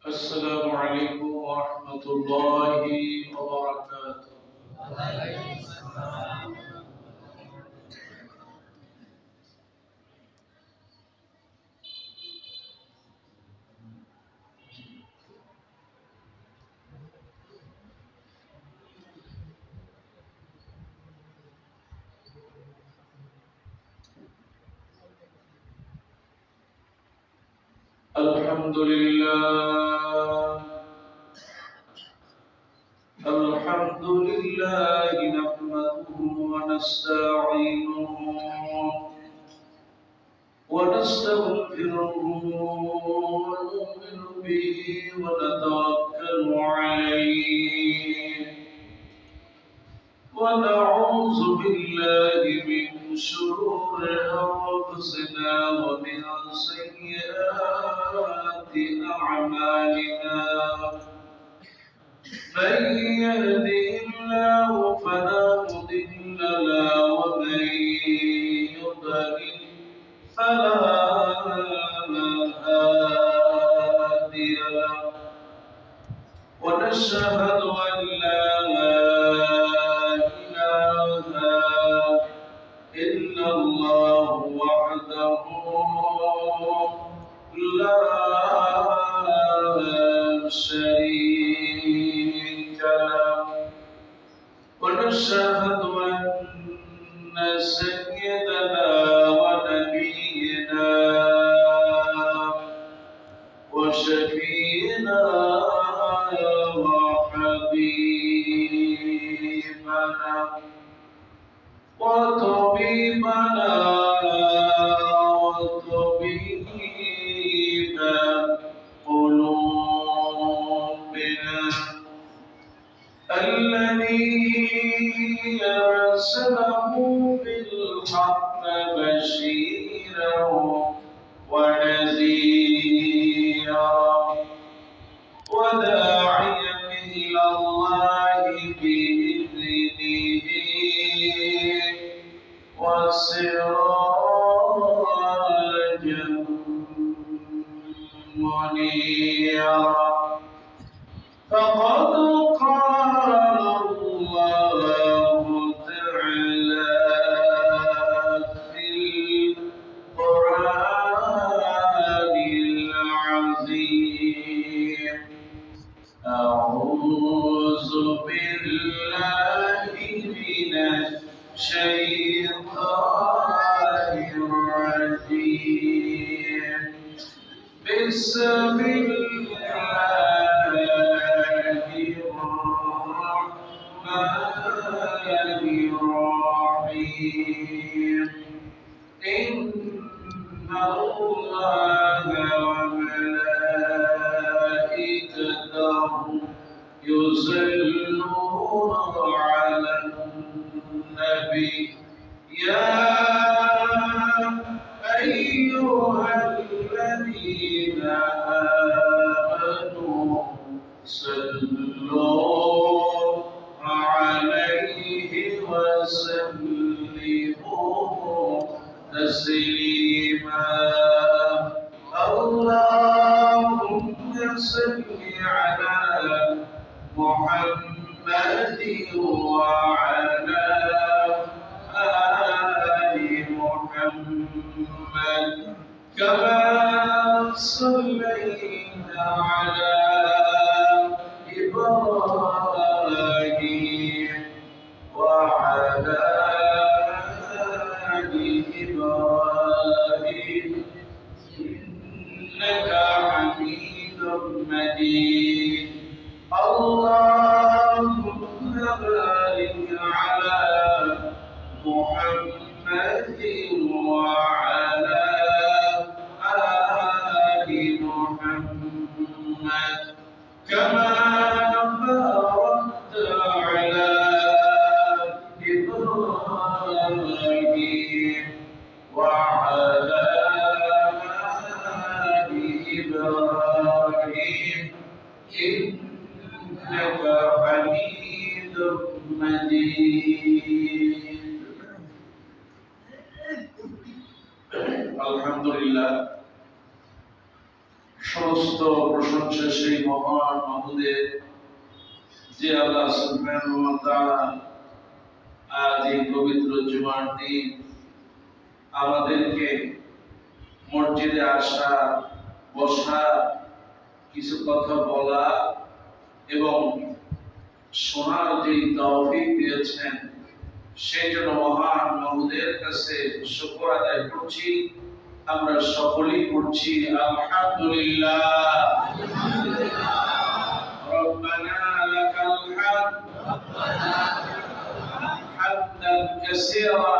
السلام عليكم ورحمة الله وبركاته. الحمد لله الحمد لله نحمده ونستعينه ونستغفره ونؤمن به ونتوكل عليه ونعوذ بالله من شرور أنفسنا ومن سيئات أعمالنا من يهده الله فلا مضل له ومن يضلل فلا هادي له ونشهد أن لا إله إلا الله وحده لا شريك له ونشهد أن سيدنا ونبينا وشفينا وحبيبنا وطبيبنا وطبيب قلوبنا الذي أرسله بالحق بشيرا ونذيرا وداعيا إلى الله بإذنه وسراجا منيرا فقد قال الله تعالى في القرآن العظيم أعوذ بالله من الشيطان الرجيم بسم الله الرحمن الرحيم إن الله وملائكته يصلون على النبي يا أيها الذين آمنوا صلوا عليه وسلموا تسليما اللهم صل على محمد وعلى آل محمد كما صليت على إبراهيم وعلى آل إبراهيم إنك حميد مجيد اللهم بارك على محمد وعلى آل محمد كما باركت على إبراهيم وعلى آل إبراهيم إنك حميد مجيد الحمد لله সমস্ত প্রশংসা সেই মহান মাবুদের, যে আল্লাহ সুবহানাহু ওয়া তাআলা আজ এই পবিত্র জুমার দিন আমাদেরকে মসজিদে আসা, বসা, কিছু কথা বলা এবং শোনার যে তৌফিক দিয়েছেন, সেই জন্য মহান মাবুদের কাছে শুকর আদায় করছি। আমরা সকলেই করছি আলহামদুলিল্লাহ। রব্বানা লাকাল হামদ হামদান কাসীরা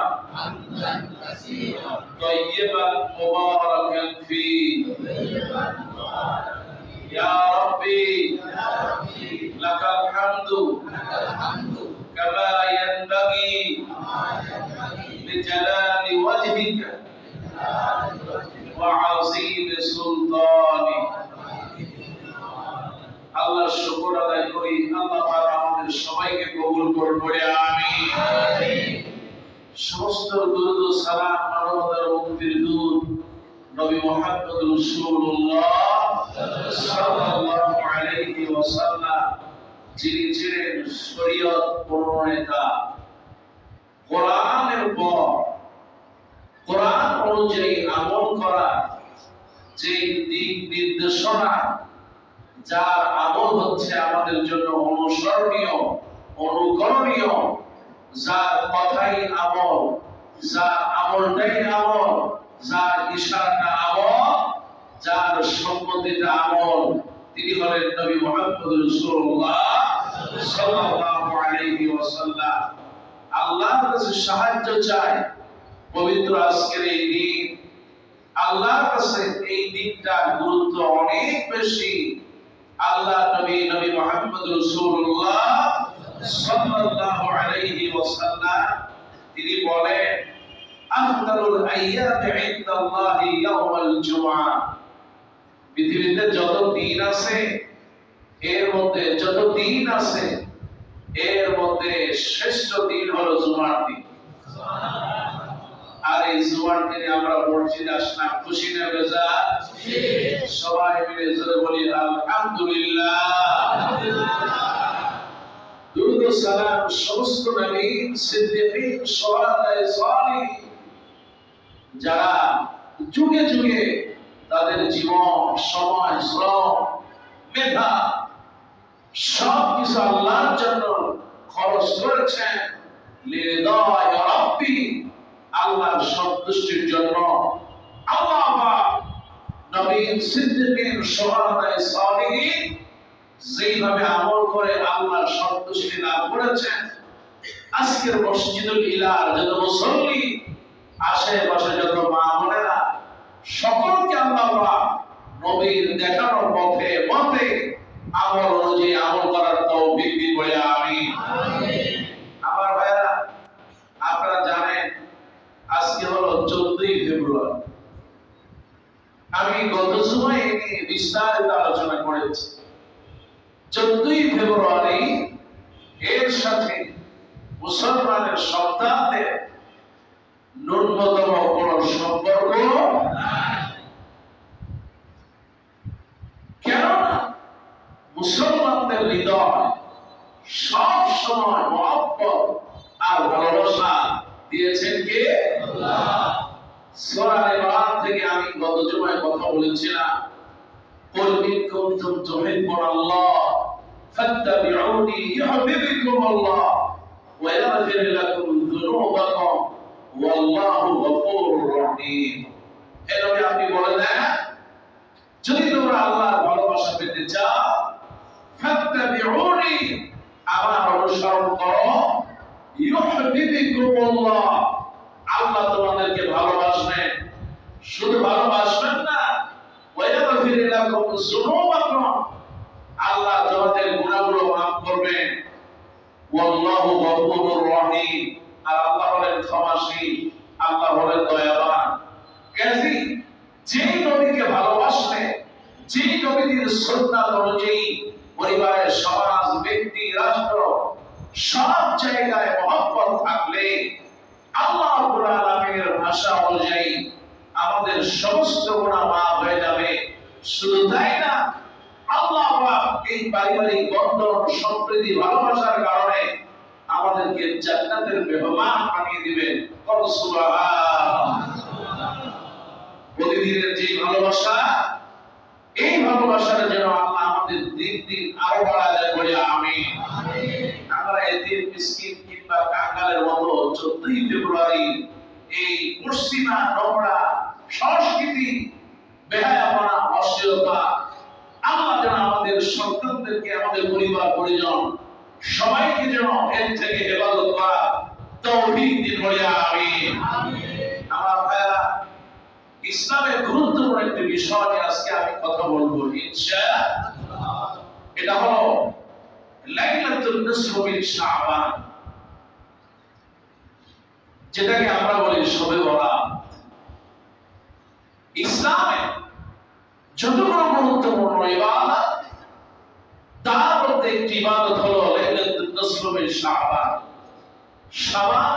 তাইয়িবান মুবারাকান ফী ইয়া রাব্বি লাকাল হামদু কামা ইয়ানবাগি লিজালালি ওয়াজহিকা وعظيم سلطانك। আল্লাহ শুকর আদায় করি, আল্লাহ পাক আমাদের সবাইকে কবুল করুন, বলে আমিন। সমস্ত দুরূদ ও সালাম মানবতার মুক্তির দূত নবী মুহাম্মদ রাসূলুল্লাহ সাল্লাল্লাহু আলাইহি ওয়াসাল্লাম, যিনি ছিলেন শরীয়ত প্রণেতা, কোরআনের পর কোরআন অনুযায়ী আমল করা যে দিক নির্দেশনা, যার আমল হচ্ছে আমাদের জন্য অনুসরণীয়, অনুকরণীয়, যার কথাই আমল, যার আমলটাই আমল, যার ইশারাটা আমল, যার সম্মতিটা আমল, তিনি হলেন নবী মুহাম্মদ রাসূলুল্লাহ সাল্লাল্লাহু আলাইহি ওয়াসাল্লাম। আল্লাহর কাছে সাহায্য চাই পবিত্র আজকের এই দিন। আল্লাহর কাছে এই দিনটা গুরুত্ব অনেক বেশি। আল্লাহ নবী মুহাম্মদ রাসূলুল্লাহ সাল্লাল্লাহু আলাইহি ওয়াসাল্লাম তিনি বলেন, আফদালুল আইয়ামি ইনদাল্লাহি ইয়াউমুল জুমআহ। পৃথিবীতে যত দিন আছে, এর মধ্যে যত দিন আছে, এর মধ্যে শ্রেষ্ঠ দিন হলো জুমার দিন। আর এই জুমার দিনে আমরা মসজিদে আসলাম, খুশি না বেজার? সবাই মিলে জোরে বলি আলহামদুলিল্লাহ। দুরূদ ও সালাম সমস্ত নবী, সিদ্দিকীন, শুহাদা, সালিহিন, যারা যুগে যুগে তাদের জীবন, সময়, শ্রম, মেধা সবকিছু আল্লাহর জন্য খরচ করেছেন, লিরিদায় রাব্বি, আল্লাহর সন্তুষ্টির জন্য। আল্লাহ পাক নবী, সিদ্দিকীন, শুহাদা, সালিহিন যেইভাবে আমল করে আল্লাহর সন্তুষ্টি লাভ করেছেন, আজকের মসজিদুল ইলার যত মুসল্লি, আশেপাশে যত মা বোনেরা, সকলকে আল্লাহ পাক নবীর দেখানো পথে মতে আমল অনুযায়ী আমল করার তৌফিক দিন, বলে আমিন। আমার ভাইরা, আপনারা জানেন আজকে হলো 14ই ফেব্রুয়ারি। আমি গত সময় নিয়ে বিস্তারিত আলোচনা করেছি। 14ই ফেব্রুয়ারি এর সাথে মুসলমানের সন্তানদের ন্যূনতম কোন সম্পর্ক নাই। কেননা মুসলমানদের হৃদয় সব সময় মহব্বত আর ভালোবাসা দিয়েছেন কে? আল্লাহ। সূরা আল-ইমরান থেকে আমি গত জুমায় কথা বলেছিলাম, কুল ইন কুনতুম তুহিব্বুনাল্লাহ ফাত্তাবিউনি ইউহিব্বুকুমুল্লাহ ওয়া ইয়াগফির লাকুম যুনুবাকুম ওয়াল্লাহু গফুরুর রহিম। হে নবী, আপনি বলে দেন, যদি তোমরা আল্লাহর ভালোবাসা পেতে চাও, ফাত্তাবিউনি, আমার অনুসরণ করো, ইউহিব্বুকুমুল্লাহ, আল্লাহ তোমাদেরকে ভালোবাসবেন। শুধু ভালোবাসবেন না, ওয়া ইয়াগফির লাকুম যুনুবাকুম, আল্লাহ তোমাদের গুনাহগুলো মাফ করবেন। ওয়াল্লাহু গফুরুর রহিম, আর আল্লাহ হলেন ক্ষমাশীল, আল্লাহ হলেন দয়াবান। কাজী যেই নবীকে ভালোবাসলে, যেই নবীর সুন্নাত অনুযায়ী পরিবারের, সমাজ, ব্যক্তি, রাষ্ট্র সব জায়গায় মহব্বত থাকলে, আল্লাহ রাব্বুল আলামিনের ভাষা অনুযায়ী আমাদের সমস্ত গুনাহ মাফ হয়ে যাবে। শুধু তাই না, আল্লাহ পাক এই পারিবারিক বন্ধন, সম্প্রীতি, ভালোবাসার কারণে আমাদেরকে জান্নাতের মেহমান বানিয়ে দিবেন। সুবহানাল্লাহ। প্রতিদিনের যে ভালোবাসা, এই ভালোবাসার যেন আল্লাহ আমাদের দিন দিন আরো বাড়ায় দেন, বলি আমিন। আমরা এতিম মিসকিন কিংবা কাঙ্গালের মতো 14ই ফেব্রুয়ারি এই পশ্চিমা নোংরা সংস্কৃতি, বেহায়াপনা, অশ্লীলতা, আল্লাহ যেন আমাদের সন্তানদেরকে, আমাদের পরিবার পরিজন সবাইকে যেন এর থেকে হেফাজত করা তৌফিক দিন, বলি আমিন। আমার ভাইরা, ইসলামের গুরুত্বপূর্ণ একটি বিষয় নিয়ে আজকে আমি কথা বলবো ইনশাআল্লাহ। এটা হলো লাইলাতুন নিসফ মিন শাবান, যেটাকে আমরা বলি শবে বরাত। ইসলামে যতগুলো গুরুত্বপূর্ণ ইবাদত, তার মধ্যে একটি ইবাদত হলো লাইলাতুন নিসফ মিন শাবান। শাবান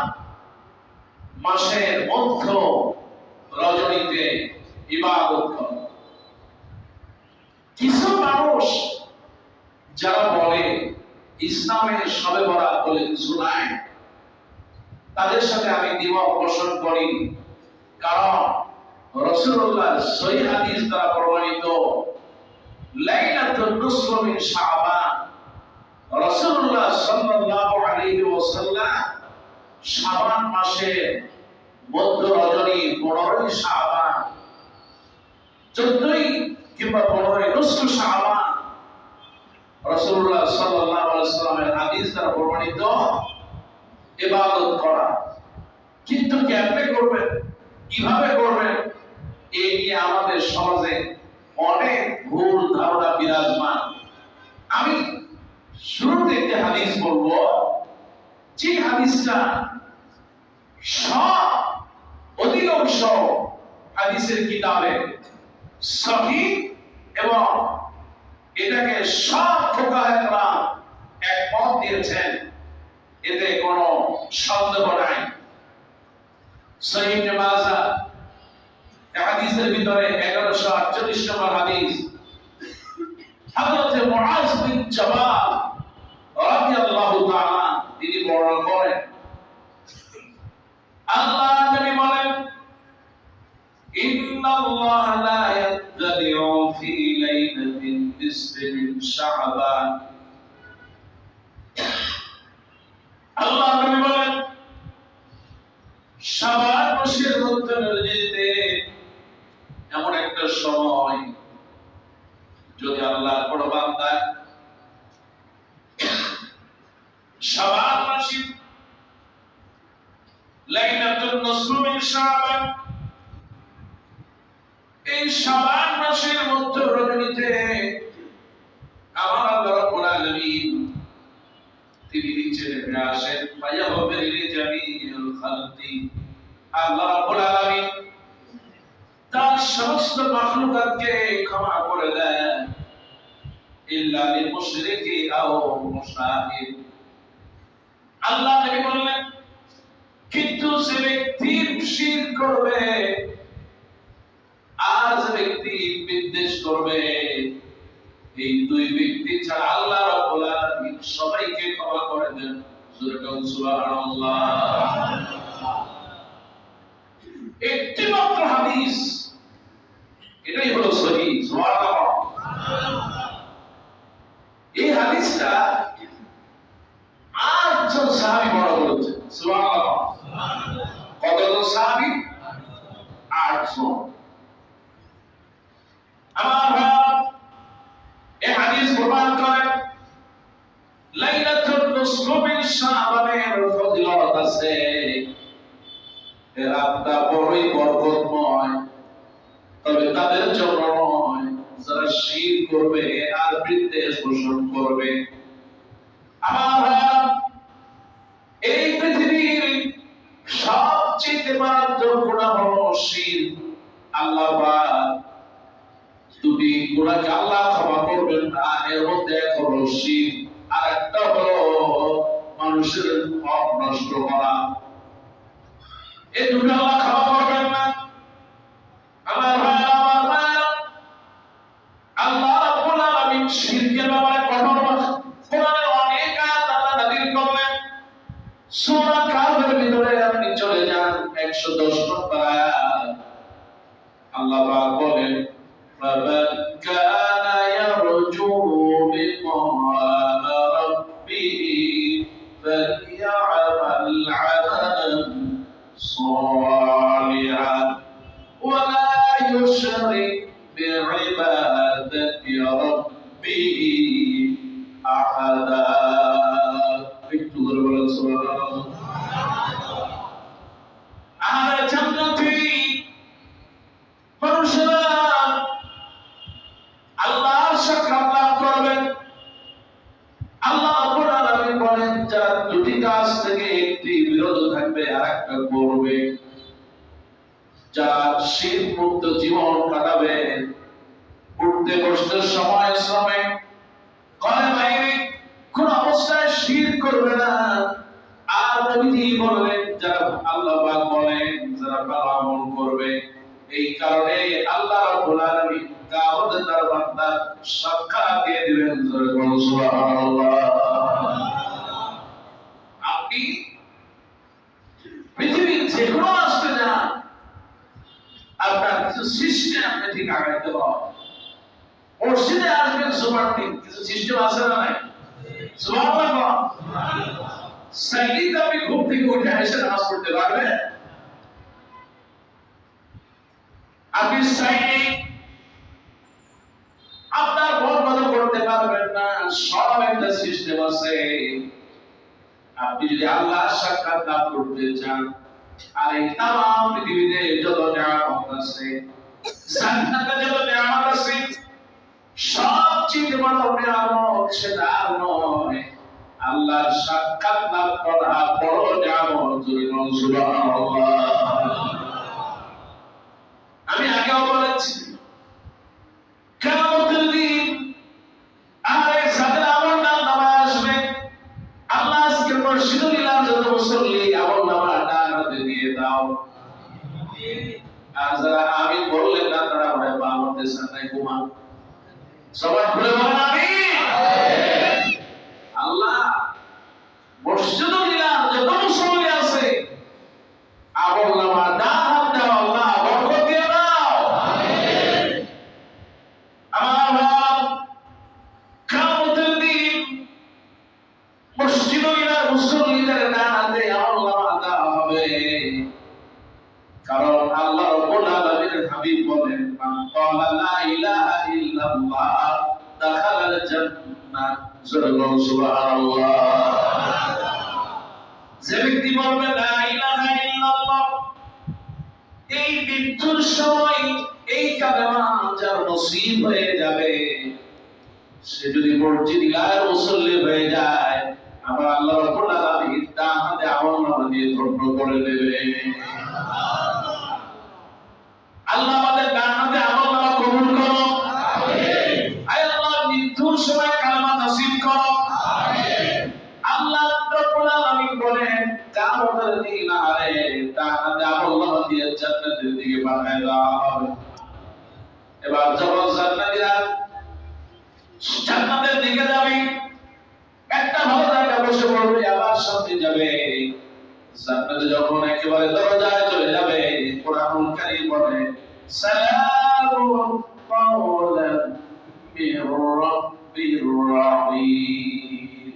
মাসের মধ্য রজনীতে ইবাদত করে। কিছু মানুষ যারা বলে ইসলামের শবে বরাত বলে কিছু নাই, তাদের সাথে আমি দ্বিমত পোষণ করি। কারণ রাসূলুল্লাহর সহিহ হাদিস দ্বারা প্রমাণিত লাইলাতুন নিসফ মিন শাবান, রাসূলুল্লাহ সাল্লাল্লাহু আলাইহি ওয়াসাল্লাম শাবান মাসের মধ্য রজনী 15ই শাবান, 14ই কিংবা 15ই নিসফ শাবান রাসূলুল্লাহ সাল্লাল্লাহু আলাইহি ওয়াসাল্লামের হাদিস দ্বারা প্রমাণিত ইবাদত করা। কিন্তু কেমনে করবেন, কিভাবে করবেন, এই নিয়ে আমাদের সমাজে অনেক ভুল ধারণা বিরাজমান। আমি শুরুতে একটি হাদিস বলবো, যে হাদিসটা সব অধিকাংশ হাদিসের কিতাবে সহিহ এবং এটাকে সব ফুকাহারা একমত দিয়েছেন, এতে কোনো সন্দেহ নাই। সহিহ ইবনে মাজাহ হাদিসের ভিতরে 1148 নম্বর হাদিস, হযরত মুআজ বিন জাবাল রাদিয়াল্লাহু তাআলা তিনি বর্ণনা করেন, আল্লাহ নবী বলেন, ইন্নাল্লাহ লা ইয়াত্তালিউ ফি লাইলাতিন নিসফি মিন শাবান। আল্লাহ নবী বলেন, শাবান মাসের মধ্য রজনীতে এমন একটা সময়, যদি আল্লাহর কোন বান্দা শাবান মাসে লাইলাতুন নিসফ মিন শাবান, এই শাবান মাসের মধ্য রজনীতে আমার আল্লাহ রাব্বুল আলামিন তিনি নিচে নেমে আসেন, ফায়াগফির লিজামিল খালকি। আল্লাহ রাব্বুল আলামিন তার সমস্ত মাখলুকাতকে ক্ষমা করে দেন, ইল্লা লিল মুশরিকি আও মুশাহিদ। আল্লাহ নবী বললেন, কিন্তু যে ব্যক্তি শিরক করবে আর যে ব্যক্তি বিদ্বেষ করবে, এই দুই ব্যক্তি ছাড়া আল্লাহ রাব্বুল আলামিন সবাইকে ক্ষমা করে দেন। সুবহানাল্লাহ। একটি মাত্র হাদিস, এটাই হলো সহিহ। সুবহানাল্লাহ। এই হাদিসটা 8 জন সাহাবী বর্ণনা করেছেন। সুবহানাল্লাহ। কতজন সাহাবী? 8 জন। আমার ভাই, এই হাদিস প্রমাণ করে লাইলাতুন নিসফ মিন শাবানের ফজিলত আছে। এই রাতটা বড়ই বরকতময়, তবে তাদের জন্য নয় যারা শিরক করবে আর বিদ্বেষ পোষণ করবে। আমার ভাই, এই পৃথিবীর সবচেয়ে মারাত্মক গুনাহ হলো শিরক। আল্লাহ পাক দুটি গুনাহকে আল্লাহ ক্ষমা করবেন না, এর মধ্যে এক হলো শিরক, আর একটা হলো মানুষের হক নষ্ট করা। এই দুটো আল্লাহ ক্ষমা করবেন না। আমার ভাই, আমার ভাই, আল্লাহ পাক বলেন فَمَنْ كَانَ يَرْجُو لِقَاءَ رَبِّهِ فَلْيَعْمَلْ عَمَلًا صَالِحًا وَلَا يُشْرِكْ بِعِبَادَةِ رَبِّهِ أَحَدًا একটু করে বলেন সুবহানাল্লাহ। আর জান্নাতি মানুষেরা আল্লাহর সাক্ষাৎ লাভ করবেন। আল্লাহ রাব্বুল আলামিন বলেন যারা দুটি কাজ থেকে একটি বিরত থাকবে আর একটা করবে, যারা শিরক মুক্ত জীবন কাটাবে, উঠতে বসতে সময় শ্রমে ঘরে বাইরে কোন অবস্থায় শিরক করবে না। আর নবীজি বললেন যারা আল্লাহ পাক বলেন যারা ভালো আমল করবে, এই কারণে আল্লাহ রাব্বুল আলামিন কিয়ামতের তার বান্দা সাক্ষাৎ দিয়ে দিবেন। সুবহানাল্লাহ। আপনি পৃথিবীর যে কোনো রাষ্ট্রে যান, আপনার কিছু সিস্টেম আপনি ঠিক আগাইতে হবে। মসজিদে আসবেন সুবহান দিন, কিছু সিস্টেম আছে না নাই? সুবহানাল্লাহ। সাইকেল আপনি ঘুম থেকে উঠে এসে নামাজ পড়তে পারবেন? আপনি সাইকেল আপনার মন মতো করতে পারবেন না, সব একটা সিস্টেম আছে। আপনি যদি আল্লাহর সাক্ষাৎ লাভ করতে চান, আর এই তামাম পৃথিবীতে যত নিয়ামত আছে, জান্নাতে যত নিয়ামত আছে, সবচেয়ে বড় নিয়ামত সেটা আর নয়, আল্লাহর সাক্ষাৎ লাভ করা বড় নিয়ামত। সুবহানাল্লাহ। আমি আগেও বলেছি কিয়ামতের দিন আরে যাদের আমল নামা আসবে, আল্লাহ আজকে মসজিদুল ইলাহ যত মুসল্লি আমল নামা ডান হাতে দিয়ে দাও। আর যারা আমি বললেন না তারা বলে বামতে সানাই ঘুমান। সবাই খুলে বলেন আমিন। আল্লাহ মসজিদুল ইলাহ যত মুসল্লি আছে আমল নামা ডান হাত দাও, আল্লাহ বরকত দিয়ে দাও। আমিন। আমার ভাব কিয়ামতের দিন মসজিদুল ইলাহ মুসল্লিদের ডান হাতে আমল নামা দেওয়া হবে। কারণ আল্লাহ রাব্বুল আলামিনের হাবিব বলেন মান ক্বালা লা ইলাহা ইল্লাল্লাহ দাখালাল জান্নাহ। সুবহানাল্লাহ। যে ব্যক্তি বলবে লা ইলাহা ইল্লাল্লাহ, এই মৃত্যুর সময় এই কালেমা যার নসিব হয়ে যাবে, সে যদি মসজিদ ইলাহের মুসল্লি হয়ে যায়, আমার আল্লাহ রাব্বুল আলামিন ডান হাতে আমল নামা দিয়ে ধন্য করে দেবে। আল্লাহ আমাদের ডান হাতে আমল নামা কবুল করো। আমিন। আয় আল্লাহ মৃত্যুর সময় কালেমা নসিব করো। আমিন। আল্লাহ রাব্বুল আলামিন বলেন কিয়ামতের দিন আরে ডান হাতে আমল নামা দিয়ে জান্নাতের দিকে পাঠায় দেওয়া হবে। এবার যখন জান্নাতীরা জান্নাতের দিকে যাবে, একটা ভালো জায়গা বসে পড়বে, আবার সামনে যাবে। জান্নাতে যখন একেবারে দরজায় চলে যাবে, কোরআনুল কারীম বলে সালামুন কাওলান মির রাব্বির রাহিম।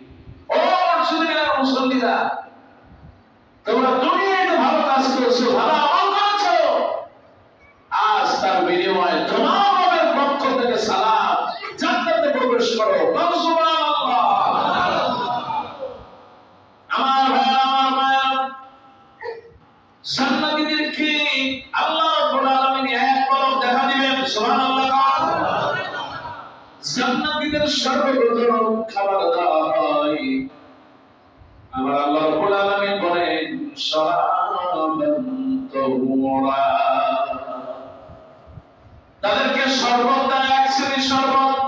ও মুসলিমরা মুসল্লিরা, তোমরা দুনিয়ায় তো ভালো কাজ করেছো, ভালো আমল করেছো, আজ তার বিনিময়ে তোমার রবের পক্ষ থেকে সালাম, জান্নাতে প্রবেশ করো। সুবহানাল্লাহ। আমার ভাইরা, আমার মায়া, জান্নাতীদেরকে আল্লাহ রাব্বুল আলামিন এক পলক দেখা দিবেন। সুবহানাল্লাহ। জান্নাতীদের সর্বপ্রথম খাবার দেওয়া হয়, আমার আল্লাহ রাব্বুল আলামিন বলেন শারাবান তাহুরা। তাদেরকে শরবত দেয়, এক শ্রেণীর শরবত।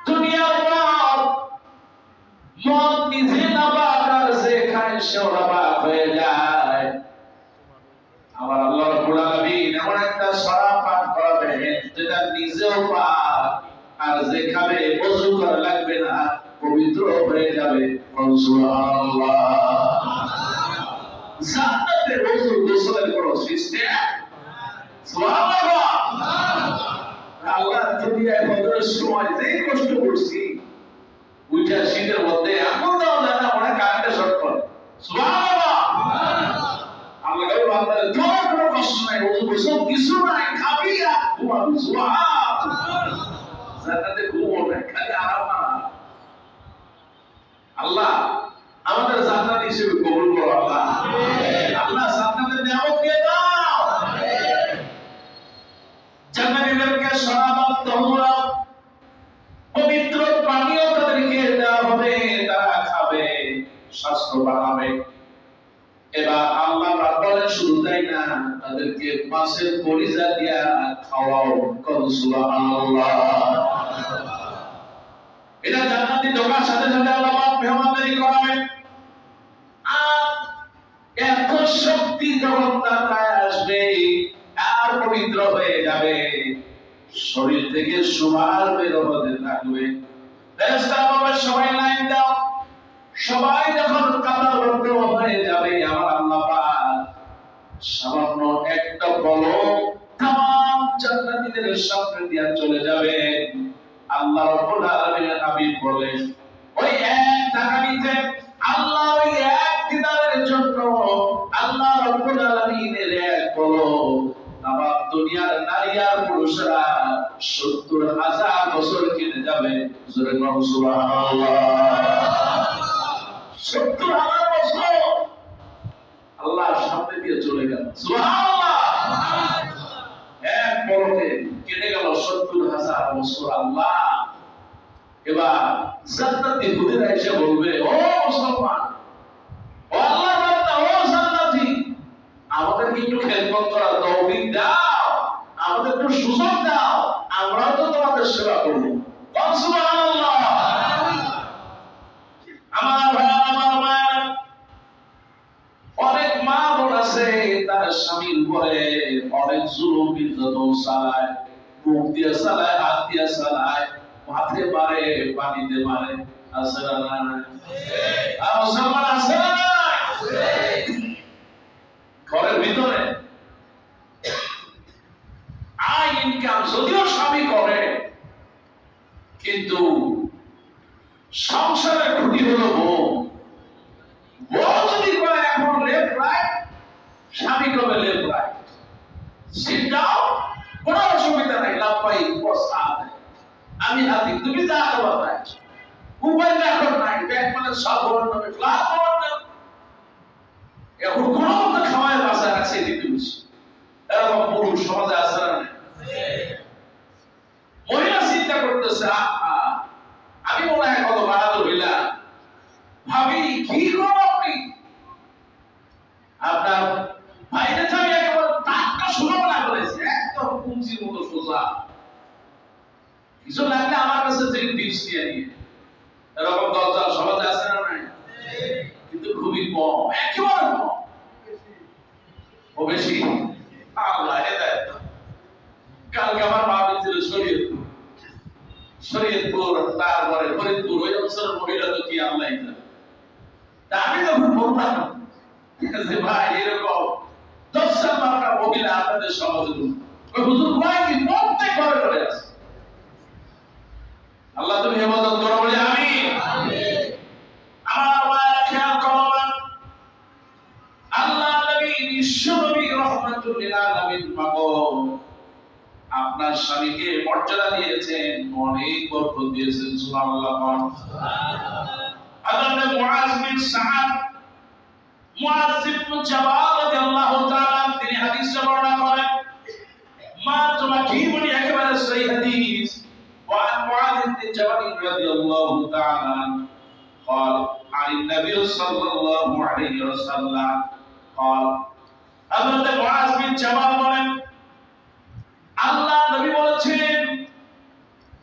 দুনিয়ার পর মদ নিজে না পাক আর যে খায় সেও অবাক হয়ে যায়। আমার আল্লাহ রাব্বুল আলামিন এমন একটা শরাব পান করাবেন যেটা নিজেও পাক আর যে খাবে ওযু করা লাগবে না, পবিত্র হয়ে যাবে। সুবহানাল্লাহ। জান্নাতে ওযু গোসলের কোনো সিস্টেম সুবহানাল্লাহ। আল্লাহ দুনিয়ায় বদরের সময় যে কষ্ট করছি ওইটা শীতের মধ্যে এখন দাও না মনে কাটতে শর্ট করে। সুবহানাল্লাহ। আল্লাহ বলে বান্দারে তোমার কোনো কষ্ট নাই, ওযু গোসল কিছু নাই, খাবি আর ঘুমাবি। সুবহানাল্লাহ। জান্নাতে ঘুমও নাই, খালি আরাম আরাম। আল্লাহ আমাদের জান্নাত হিসেবে কবুল করো আল্লাহ। আল্লাহ জান্নাতের নিয়ামত দিয়ে দাও। জান্নাতীদেরকে শরাবাত তাহুরা পবিত্র পানীয় তাদেরকে দেওয়া হবে, তারা খাবে, স্বাস্থ্য বাড়াবে। এবার আল্লাহ বলেন শুধু তাই না, তাদেরকে মাছের কলিজা দিয়া খাওয়াও। সুবহানাল্লাহ। এটা জান্নাতি ঢোকার সাথে সাথে আল্লাহ মেহমানদারি করাবেন। আর এত শক্তি যখন তার গায়ে আসবে আর পবিত্র হয়ে যাবে, শরীর থেকে সুমার বের হতে থাকবে। ফেরেশতারা বলবে সবাই লাইন দাও। সবাই যখন কাতারবদ্ধ হয়ে যাবে, আমার আল্লাহ পাক সামান্য একটা পলক তামাম জান্নাতীদের সামনে দিয়ে চলে যাবে। আল্লাহ রাব্বুল আলামিনের হাবিব বলেন ওই এক তাকানিতে আল্লাহ ওই এক দিদারের জন্য আল্লাহ রাব্বুল আলামিনের এক পলক তামাম দুনিয়ার নারী আর পুরুষরা ৭০,০০০ বছর কেটে যাবে। জোরে বলো সুবহানাল্লাহ। ৭০,০০০ বছর আল্লাহর সামনে দিয়ে চলে গেল। সুবহানাল্লাহ। এক পলকে কেটে গেল ৭০,০০০ বছর। আল্লাহ এবার জান্নাতি হুজুরা এসে বলবে ও মুসলমান, ও আল্লাহর বান্দা, ও জান্নাতি, আমাদেরকে একটু খেদমত করার তৌফিক দাও, আমাদের একটু সুযোগ দাও, আমরাও তো তোমাদের সেবা করব। সুবহানাল্লাহ। আমার ভাই, আমার মায়ের অনেক মা বোন আছে তার স্বামীর উপরে অনেক জুলুম নির্যাতন চালায়, মুখ দিয়ে চালায়, হাত দিয়ে চালায়, মাথে মারে, পানিতে মারে। আছে না না? আর মুসলমান আছে না না? ঘরের ভিতরে আয় ইনকাম যদিও স্বামী করে, কিন্তু সংসারের খুঁটি হলো বউ। বউ যদি করে এখন লেফট রাইট, স্বামী করবে লেফট রাইট, সিট ডাউন, কোনো অসুবিধা নাই, লাপাই বসা আমি হাতি, তুমি যা করবা তাই। উপায় এখন নাই, ব্যাগ মানে সব বড় নামে ফ্ল্যাট বড় নাম, এখন কোনো মতো খাওয়ায় বাসা রাখছে দিতে বেশি। এরকম পুরুষ সমাজে আছে না? মহিলা চিন্তা করতেছে আমি মনে হয় কত বাড়াতে হইলাম, ভাবি কি করবো আপনি, আপনার বাইরে থেকে একেবারে টাটকা শুরু না করেছে, একদম কুঞ্চির মতো সোজা, কিছু লাগলে আমার কাছে থেকে টিপস দিয়ে নিয়ে। এরকম দরজা সমাজে আছে না নাই? কিন্তু খুবই কম, একেবারে কম। ও বেশি আল্লাহ হেদায়েত। কালকে আমার মা ছিল শরীয়তপুর, তারপরে ফরিদপুর, ওই অঞ্চলের মহিলা তো কি আল্লাহ জানে। আমি যখন বললাম যে ভাই এরকম 10 নাম্বার মহিলা আপনাদের সমাজে, ওই হুজুর কয়েকদিন প্রত্যেক ঘরে ঘরে আছে। আল্লাহ তুমি হেফাজত করো বলে আমিন। আমার মায়ের খেয়াল করবেন, আল্লাহ নবী বিশ্ব নবী রাহমাতুল লিল আলামিন পাগল আপনার স্বামীকে মর্যাদা দিয়েছেন, অনেক বরকত দিয়েছেন। সুবহানাল্লাহ। হযরত মুআজ বিন সাআদ, মুআজ ইবনে জাবাল রাদিয়াল্লাহু তাআলা তিনি হাদিস বর্ণনা করেন, মা তুমাকিবুনি একেবারে সহিহ হাদিস। وعن معاذ بن جبل رضي الله تعالى عنه قال عن النبي صلى الله عليه وسلم قال حضرت معاذ بن جبل বলেন আল্লাহ নবী বলেছেন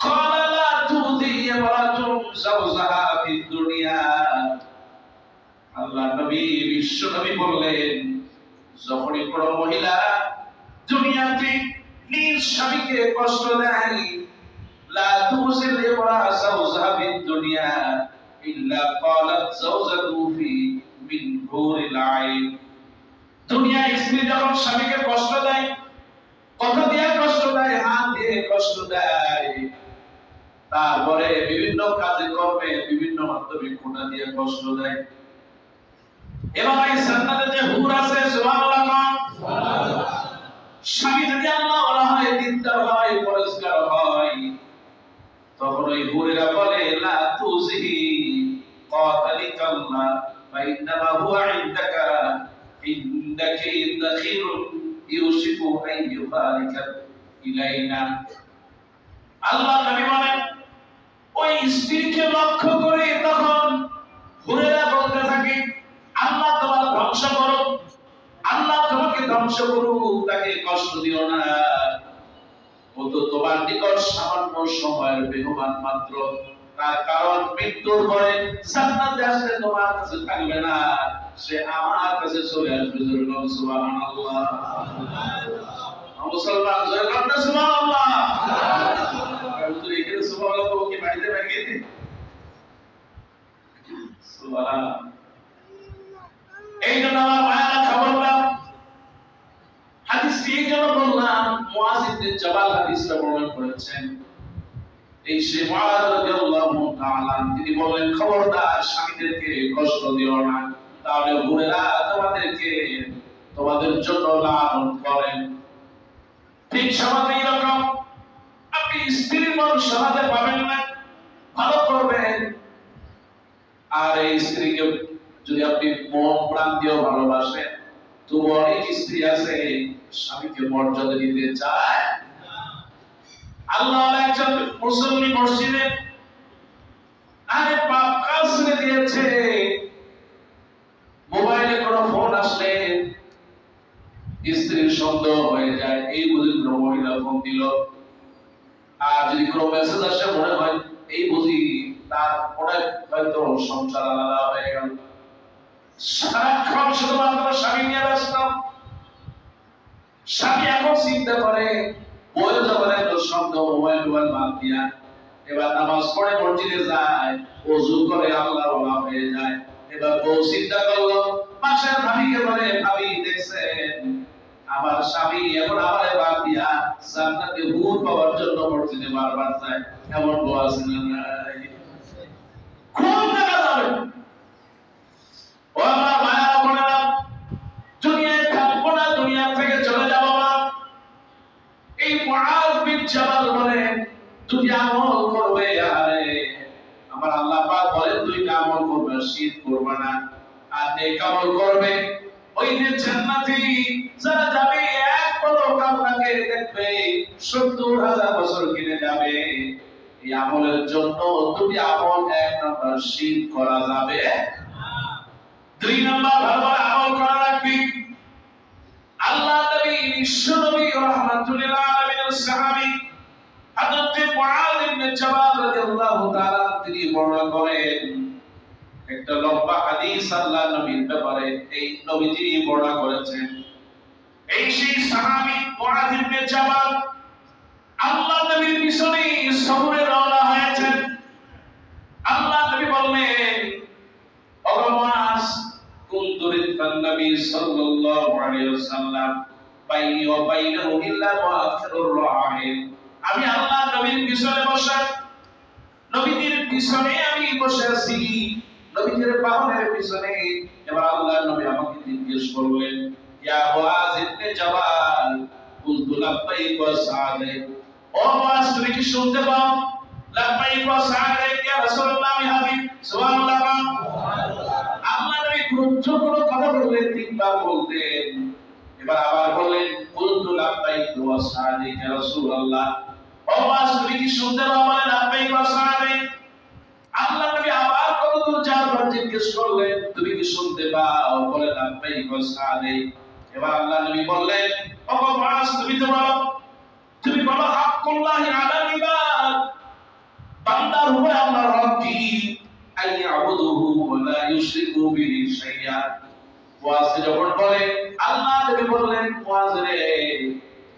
قال لا تؤذي امرأة زوجها في الدنيا। আল্লাহ নবী বিশ্ব নবী বললেন যখনই কোনো মহিলা দুনিয়াতে নিজ স্বামীকে কষ্ট দেয়, لا تؤذي امرأة زوجها في الدنيا إلا قالت زوجته في من حور العين। দুনিয়ায় স্ত্রী যখন স্বামীকে কষ্ট দেয়, কষ্ট দেয়, তারপরে বিভিন্ন কাজে কর্মে বিভিন্ন মাধ্যমে খোঁটা দিয়ে কষ্ট দেয়। এবার এই জান্নাতে যে হুর আছে, সুবহানাল্লাহ, স্বামী যদি আল্লাহ ওয়ালা হয়, দিনদার হয়, পরিষ্কার হয়, তখন ওই হুরেরা বলে লা তুযহি কাতালিকাল্লাহ ওয়া ইন্নামা হুয়া ইনদাকা ইনদাকি দাখিরুন ইউশিকু আন ইউবারিকা ইলাইনা। আল্লাহ নবী বলেন ওই স্ত্রীকে লক্ষ্য করে তখন হুরেরা বলতে থাকে, আল্লাহ তোমার ধ্বংস করুক, আল্লাহ তোমাকে ধ্বংস করুক, তাকে কষ্ট দিও না, ও তো তোমার নিকট সামান্য সময়ের মেহমান মাত্র, তার কারণ মৃত্যুর পরে জান্নাতে আসলে তোমার কাছে থাকবে না, সে আমার কাছে চলে আসবে। সুবহানাল্লাহ। মুসলমান জয় করতে সুবহানাল্লাহ। হুজুর এখানে সুবহানাল্লাহ তো কি বাড়িতে লাগিয়ে দিন। সুবহানাল্লাহ। এই জন্য আমার মায়েরা খবরদার, হাদিসটি এই জন্য বললাম, মুআয ইবনে জাবাল হাদিসটা বর্ণনা করেছেন। এই সে মুআয রাদিয়াল্লাহু তাআলা তিনি বলেন, খবরদার স্বামীদেরকে কষ্ট দিও না, তাহলে হুরেরা তোমাদেরকে তোমাদের জন্য লানত করেন। ঠিক সমাজে এরকম আপনি স্ত্রীর মন সমাজে পাবেন না, ভালো করবেন। আর এই স্ত্রীকে যদি আপনি মন প্রাণ দিয়ে ভালোবাসেন, তো অনেক স্ত্রী আছে স্বামীকে মর্যাদা দিতে চায়। আল্লাহ একজন মুসল্লি মসজিদে আরে পাপ কাজ ছেড়ে দিয়েছে, মোবাইলে কোনো ফোন আসলে স্ত্রীর সন্দেহ হয়ে যায়, এই বুঝি কোনো মহিলা ফোন দিল। আর যদি কোনো মেসেজ আসে মনে হয় এই বুঝি তার পরে হয়তো সংসার আলাদা হয়ে গেল। সারাক্ষণ শুধুমাত্র স্বামী নিয়ে ব্যস্ত। স্বামী এখন চিন্তা করে বইও যাবে তো সন্দেহ, মোবাইল বাদ দিয়া এবার নামাজ পড়ে মসজিদে যায়, ওযু করে আল্লাহ ওয়ালা হয়ে যায়। এবার বউ চিন্তা করলো, পাশের ভাবিকে বলে, ভাবি দেখছেন আমার স্বামী এখন আমারে বাদ দিয়া জান্নাতে হুর পাওয়ার জন্য মসজিদে বারবার যায়, এমন বউ আছে না নাই? খুব দেখা যাবে। ও আমার মায়েরা বোনেরা, দুনিয়ায় থাকবো না, দুনিয়া থেকে চলে যাবো না। এই মুআয বিন জাবাল বলেন দুটি আমল করবে। আরে আমার আল্লাহ পাক বলেন দুইটা আমল করবে, শীত করবে না, আর নেক আমল করবে। ওই যে জান্নাতি যারা যাবে এক পলক আপনাকে দেখবে ৭০,০০০ বছর কেটে যাবে। এই আমলের জন্য দুটি আমল, এক নম্বর শীত করা যাবে, দুই নম্বর ভালো আমল করা লাগবে। আল্লাহ নবী বিশ্ব নবী রাহমাতুল আলামিনের সাহাবী হযরত মুআয ইবনে জাবাল রাদিয়াল্লাহু তাআলা তিনি বর্ণনা করেন একটা লম্বা হাদিস আল্লাহ নবীর ব্যাপারে, এই নবীজি বর্ণনা করেছেন। এই সেই সাহাবী মুআয ইবনে জাবাল আল্লাহ নবীর পিছনে সফরে রওনা হয়েছেন। আল্লাহ নবী বললেন, ও মুআয, কুনতু রিদান নবী সাল্লাল্লাহু আলাইহি ওয়াসাল্লাম বাইনি ওয়া বাইনাহু ইল্লা মুআখিরুর রাহিল। আমি আল্লাহ নবীর পিছনে বসা, নবীর পিছনে আমি বসে আছি, নবীর বাহনের পিছনে। এবার আল্লাহ নবী আমাকে জিজ্ঞেস করলেন, ইয়া মুআয ইবনে জাবাল, কুনতু লাব্বাইক ওয়া সা'দাইক। ও মুআয, তুমি কি শুনতে পাও? লাব্বাইক ওয়া সা'দাইক ইয়া রাসূলুল্লাহ, আমি হাজির। সুবহানাল্লাহ। আল্লাহ নবী গুরুত্বপূর্ণ কথা বললেন, তিনবার বলতেন। এবার আবার বললেন, কুনতু লাব্বাইক ওয়া সা'দাইক ইয়া রাসূলুল্লাহ। ও মুআয, তুমি কি শুনতে পাও? বলে লাব্বাইক ওয়া সা'দাইক। আল্লাহ নবী আবার কতদূর চারবার জিজ্ঞেস করলেন, তুমি কি শুনতে পাও? বলে লাব্বাইক ওয়া সা'দাইক। এবার আল্লাহ নবী বললেন, ও মুআয, তুমি তো বলো, তুমি বলো হাক্কুল্লাহি আলাল ইবাদ, বান্দার উপরে আল্লাহর হক কি? আইয়াবুদুহু ওয়া লা ইউশরিকু বিহি শাইআ। মুআয যখন বলে, আল্লাহ নবী বললেন, মুআয রে,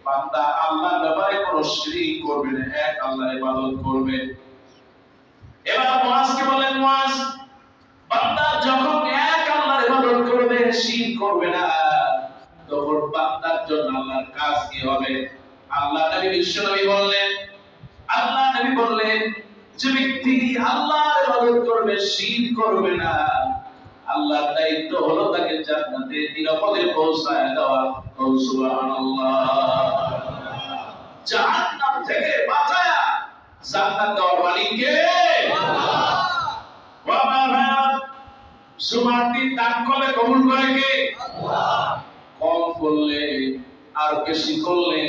বান্দা আল্লাহর ব্যাপারে কোনো শিরক করবে না, এক আল্লাহর ইবাদত করবে। এবার মুআযকে বললেন, মুআয, বান্দা যখন এক আল্লাহর ইবাদত করবে, শিরক করবে না, তখন বান্দার জন্য আল্লাহর কাজ কি হবে? আল্লাহ নবী বিশ্ব নবী বললেন, আল্লাহ নবী বললেন যে ব্যক্তি আল্লাহর ইবাদত করবে, শিরক করবে না, আল্লাহর দায়িত্ব হলো তাকে জান্নাতে নিরাপদে পৌঁছায় দেওয়া। সুবহানাল্লাহ। জাহান্নাম থেকে বাঁচায়া জান্নাত দেওয়ার মালিক কে? আল্লাহ। বাবা সুমাতি দান করলে কবুল করে কে? আল্লাহ। কম করলে আর বেশি করলে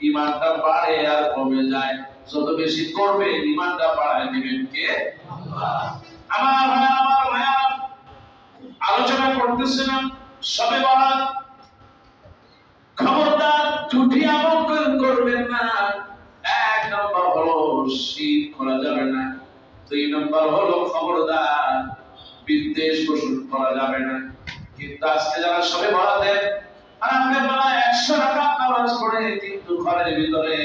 ঈমানটা বাড়ে আর কমে যায়। যত বেশি করবে ঈমানটা বাড়ায় দিবেন কে? আল্লাহ। আমার ভাইয়া আলোচনা করতেছিলাম শবে বরাত। খবরদার ত্রুটি আমল করবেন না। এক নম্বর হলো শিরক করা যাবে না। দুই নম্বর হলো খবরদার বিদ্বেষ পোষণ করা যাবে না। কিন্তু আজকে যারা শবে বরাতে রাতের বেলা 100 রাকাত নামাজ পড়ে কিন্তু ঘরের ভিতরে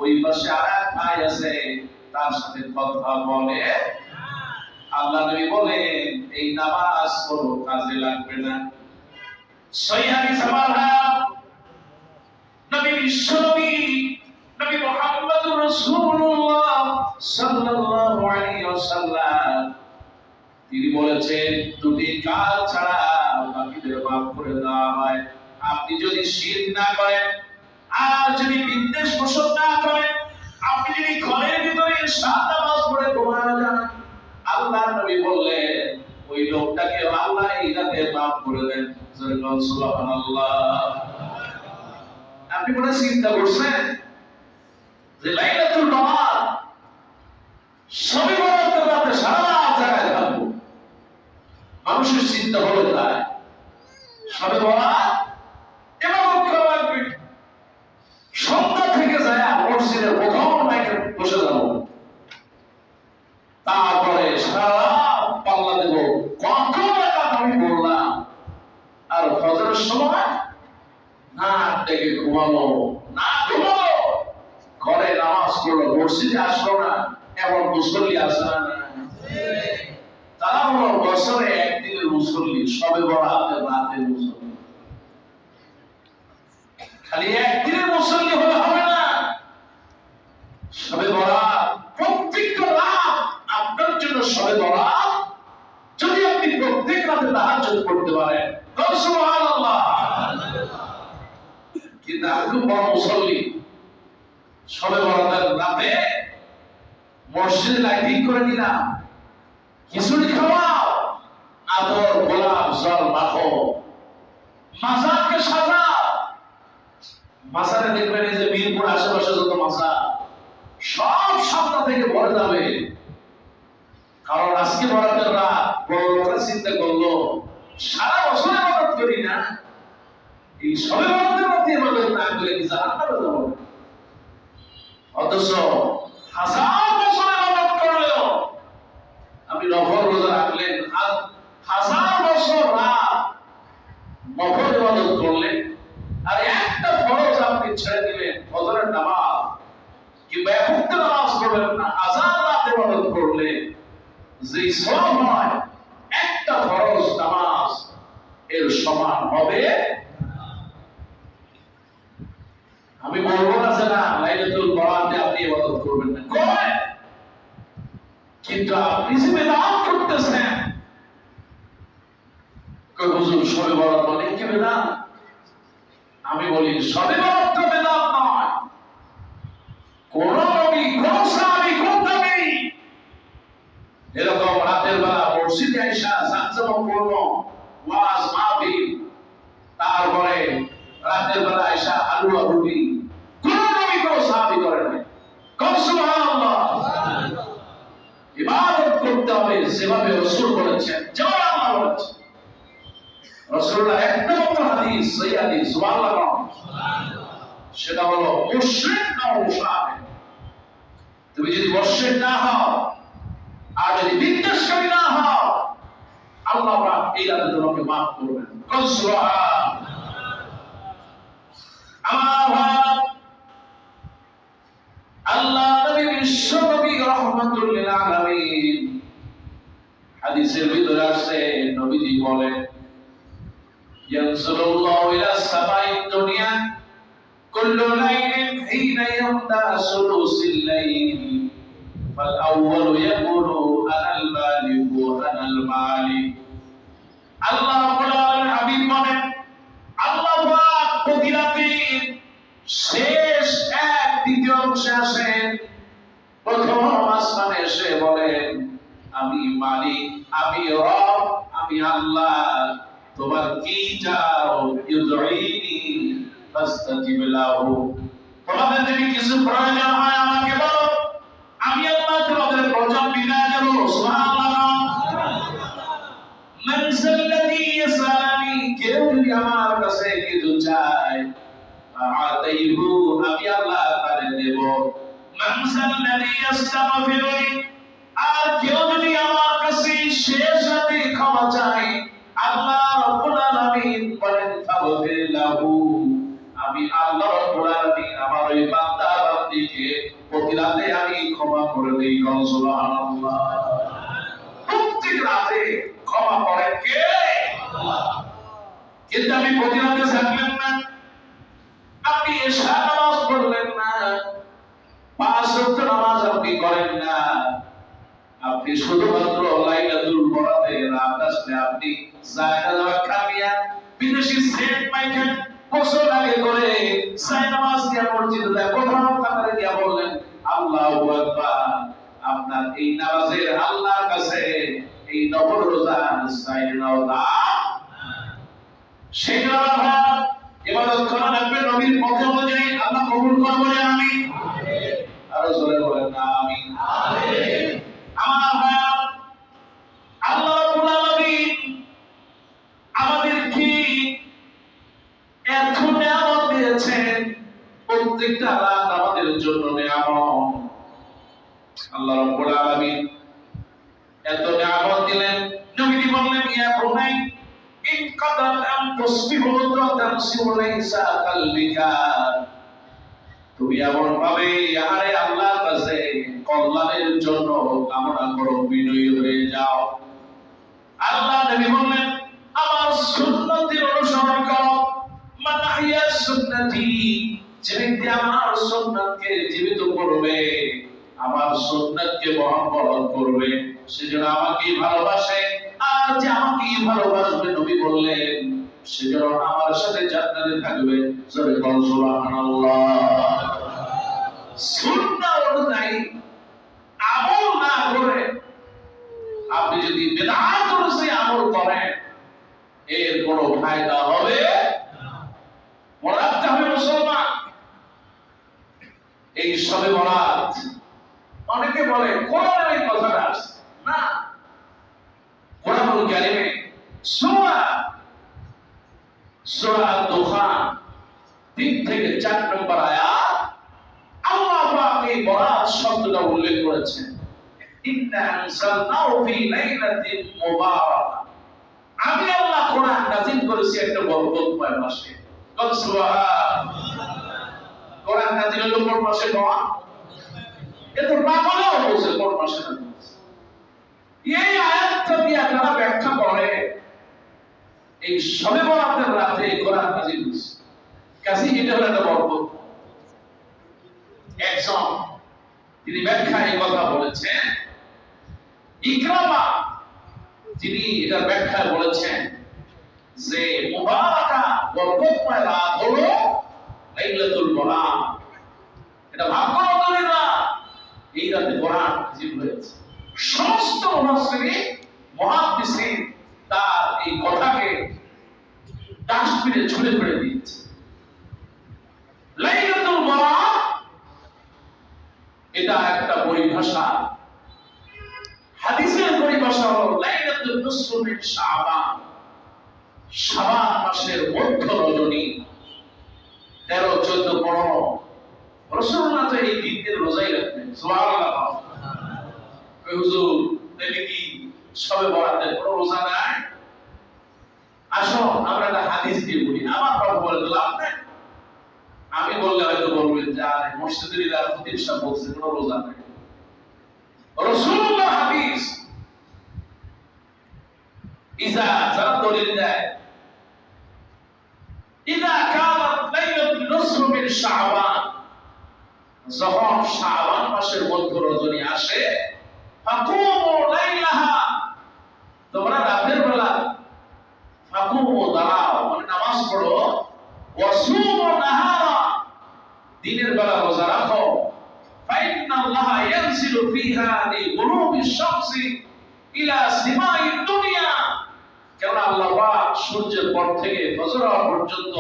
ওই পাশে আরেক ভাই আছে তার সাথে কথা বলে, আল্লাহ নবী বলেন এই নামাজ কোনো কাজে লাগবে না। সহিহ হাদিস আমার নবী বিশ্বনবী নবী মুহাম্মদুর রাসূলুল্লাহ সাল্লাল্লাহু আলাইহি ওয়াসাল্লাম তিনি বলেছেন দুটি কাজ ছাড়া বাকিদের মাফ করে দেওয়া হয়। আপনি যদি শিরক না করেন আর যদি বিদ্বেষ পোষণ না করেন, আপনি যদি ঘরের ভিতরে সাত নামাজ পড়ে ঘুমানো যান, আল্লাহ নবী বললেন ওই লোকটাকে আল্লাহ এই রাতে মাফ করে দেন। সুবহানাল্লাহ। আপনি মনে চিন্তা করছেন যে লাইলাতুল বারাত শবে বরাতের রাতে সারা রাত জায়গায় থাকবো? মানুষের চিন্তা হলো তাই শবে বরাত ইবাদত করা লাগবে। সন্ধ্যা থেকে যায় মসজিদের প্রথম মাইকে বসে যাবো, তারপরে সারা পাল্লা দেব কত রাকাত আমি বললাম, আর ফজরের সময় না ডেকে ঘুমালো না ঘুমালো, ঘরে নামাজ পড়লো, মসজিদে আসলো না, এমন মুসল্লি আছে না? তারা হলো বছরে একদিনের মুসল্লি, শবে বরাতের রাতে মুসল্লি। খালি একদিনের মুসল্লি হলে হবে না। শবে বরাত প্রত্যেকটা রাত আপনার জন্য শবে বরাত। যদি আপনি প্রত্যেক রাতে তাহাজ্জুদ করতে পারেন, সুবহানাল্লাহ। কিন্তু আমি বড় মুসল্লি, শবে বরাতের রাতে মসজিদে লাইটিং করে দিলাম, খিচুড়ি খাওয়াও, আদর গোলাপ জল মাখো, মাজারকে সাজাও। মাজারে দেখবেন এই যে মিরপুর আশেপাশে যত মাজার সব সপ্তাহ থেকে ভরে যাবে। কারণ আজকে বরাতের রাত বড় লোকরা চিন্তা করলো সারা বছর ইবাদত করি না, এই শবে বরাতের রাতে ইবাদত না করে কি জান্নাতে যাব? অথচ হাজার বছর ইবাদত করলেও আপনি নফল রোজা রাখলেন, হাজার বছর রাত নফল ইবাদত করলেন, আর একটা ফরজ আপনি ছেড়ে দিলেন, ফজরের নামাজ কিংবা একত্র নামাজ পড়লেন না, হাজার রাত ইবাদত করলেন, যে সওয়াব হয় একটা ফরজ নামাজ এর সমান হবে। আমি বলবো না যে না লাইলাতুল বরাতে আপনি ইবাদত করবেন না, করেন, কিন্তু আপনি যে বিদআত করতেছেন, কই হুজুর শবে বরাত মানে কি বিদআত? আমি বলি শবে বরাত তো বিদআত নয়। কোন নবী, কোন সাহাবী, কোন তাবী এরকম রাতের বেলা মসজিদে আয়েশা জাঁকজমকপূর্ণ ওয়াজ মাহফিল, তারপরে রাতের বেলা আয়েশা হালুয়া রুটি, কোন নবী কোন সাহাবী করে নাই। সুবহানাল্লাহ। ইবাদত করতে হবে যেভাবে রাসূল বলেছেন, যেভাবে আল্লাহ বলেছেন। রাসূলুল্লাহ একটা মাত্র হাদিস, সহিহ হাদিস, সুবহানাল্লাহ, সেটা হলো মুশরিক না মুশারিক। তুমি যদি মুশরিক না হও আর যদি বিদ্বেষকারী না হও, আল্লাহ পাক এই রাতে তোমাকে মাফ করবেন। সুবহানাল্লাহ। আমার আল্লাহ নবী বিশ্ব নবী রাহমাতুল লিল আলামিন হাদিসের ভিতরে আছে, নবীজি বলেন ইয়ানসুরুল্লাহু ইলা সামাই দুনিয়া কুল্লু লাইলিন হিনা ইয়ামদা সুলুসিল লাইল ফাল-আউওয়ালু ইয়াকুলু আনাল মালিকু আনাল মালিক। আল্লাহ রাব্বুল আলামিন হাবিব বলেন, আল্লাহ পাক প্রতি রাতের শেষ এক দ্বিতীয় অংশে আসেন, প্রথম আসমানে এসে বলেন, আমি মালিক, আমি রব, আমি আল্লাহ, তোমার কি চাও? ইউদঈনি ফাস্তাজিব লাহু, তোমাদের যদি কিছু প্রয়োজন হয় আমাকে বলো, আমি আল্লাহ তোমাদের প্রয়োজন মিটায়ে দেব। সুবহানাল্লাহ। মান যাল্লাযী ইয়াসআলুনি, কেউ যদি আমার কাছে কিছু চায়, আতাইহু, আমি আল্লাহ তারে দেব। মান যাল্লাযী ইস্তাগফিরুনি, আর কেউ যদি আমার কাছে শেষ রাতে ক্ষমা চায়, আল্লাহ রাব্বুল আলামিন বলেন, ফাগফির লাহু, আমি আল্লাহ রাব্বুল আলামিন আমার ওই বান্দা বান্দীকে প্রতি রাতে আমি ক্ষমা করে দেই। সুবহানাল্লাহ। প্রত্যেক রাতে ক্ষমা করেন কে? আল্লাহ। কিন্তু আমি প্রতি রাতে জানলেন না, আপনি এশা নামাজ পড়লেন না, পাঁচ ওয়াক্ত নামাজ আপনি করেন না, আপনি শুধুমাত্র লাইলাতুল বরাতে রাত আসলে আপনি জায়গা খামিয়া বিদেশি সেট পাইছেন, গোসল আগে করে সাই নামাজ দিয়া মসজিদে যায়, প্রথম কাতারে দিয়া বললেন আল্লাহু আকবার। আপনার এই নামাজের আল্লাহর কাছে এই নফল রোজা সাই নাও না, সেই নামাজ ইবাদত করা লাগবে নবীর পথে অনুযায়ী, আল্লাহ কবুল করবে। আমিন। আরো জোরে বলেন না আমিন। আমিন। আমার ভাই, আল্লাহ রাব্বুল আলামিন আমাদেরকে এত নিয়ামত দিয়েছেন, প্রত্যেকটা রাত আমাদের জন্য নিয়ামত। আল্লাহ রাব্বুল আলামিন এত নিয়ামত দিলেন, নবীজি বললেন, ইয়া বুনাই ইন কাদার আন তুসবিহু তামসিউ লাইসা কালবিকা, তুমি এমন ভাবে আরে আল্লাহর কাছে কল্যাণের জন্য কামনা করো, বিনয়ী হয়ে যাও। আল্লাহ নবী বললেন, আমার সুন্নতের অনুসরণ করো। মান আহইয়া সুন্নতি, যে ব্যক্তি আমার সুন্নাতকে জীবিত করবে, আমার সুন্নাতকে বহন করবে, সে যেন আমাকে ভালোবাসে, আর যে আমাকে ভালোবাসবে, নবী বললেন, সে যেন আমার সাথে জান্নাতে থাকবে। জোরে বল সুবহানাল্লাহ। সুন্নাহ অনুযায়ী আমল না করে আপনি যদি বিদআত অনুযায়ী আমল করেন, এর কোনো ফায়দা হবে না। মনে রাখতে হবে মুসলমান, এই সবে বরাত অনেকে বলে কোরআনের এই কথাটা আসছে না, কোরআনুল কারীমে সূরা দুখান 3 থেকে 4 নম্বর আয়াত আল্লাহ পাক এই বরাত শব্দটা উল্লেখ করেছেন, ইন্না আনজালনাহু ফি লাইলাতিন মুবারাকা, আমি আল্লাহ কোরআন নাযিল করেছি একটা বরকতময় মাসে। সুবহানাল্লাহ। কোরআন নাযিল হলো কোন মাসে? এত পাগলও বলছে কোন মাসে নাযিল হয়েছে। এই আয়াতটা দিয়ে যারা ব্যাখ্যা করে, এই শবে বরাতের রাতে কোরআন নাযিল হয়েছে, কাজে এটা হলো একটা বরকত। একজন তিনি ব্যাখ্যায় এই কথা বলেছেন, ইকরামা তিনি এটা ব্যাখ্যায় বলেছেন যে মুবারাকা বরকতময় রাত হলো লাইলাতুল বরাত, এটা ভাগ্যবতী রাত, এই রাতে কোরআন নাযিল হয়েছে। সমস্ত মুফাসসিরিন মুহাদ্দিসিন তার এই কথাকে ডাস্টবিনে ছুঁড়ে ফেলে দিয়েছে। লাইলাতুল বরাত এটা একটা পরিভাষা, হাদিসের পরিভাষা হলো লাইলাতুন নিসফু মিন শাবান, শাবান মাসের মধ্য রজনী 13, 14, 15। রাসূলুল্লাহ তো এই দিনের রোজাই রাখতেন। সুবহানাল্লাহ। ওই হুজুর তাহলে কি শবে বরাতের কোনো রোজা নাই? আসো আমরা একটা হাদিস দিয়ে বলি, আমার কথা বলে দিলাম না, আমি বললে হয়তো বলবেন যে আরে মসজিদের ইমাম খতিব সাহেব বলছে কোনো রোজা নাই। রাসূলুল্লাহ হাদিস যারা দলিল দেয়, ইযা কানাত লাইলাতুন মিন শাবান, যখন শাবান মাসের মধ্য রজনী আসে, ফাকুমু লাইলাহা, তোমরা রাতের বেলা ফাকুমু দাঁড়াও, মানে নামাজ পড়ো, ওয়াসুমু নাহারা, দিনের বেলা রোজা রাখো, ফাইন্নাল্লাহা ইয়ানজিলু ফিহা লিগুরুবিশ শামসি ইলা সিমাইদ দুনিয়া, কেন আল্লাহ পাক সূর্যের পর থেকে ফজর হওয়া পর্যন্ত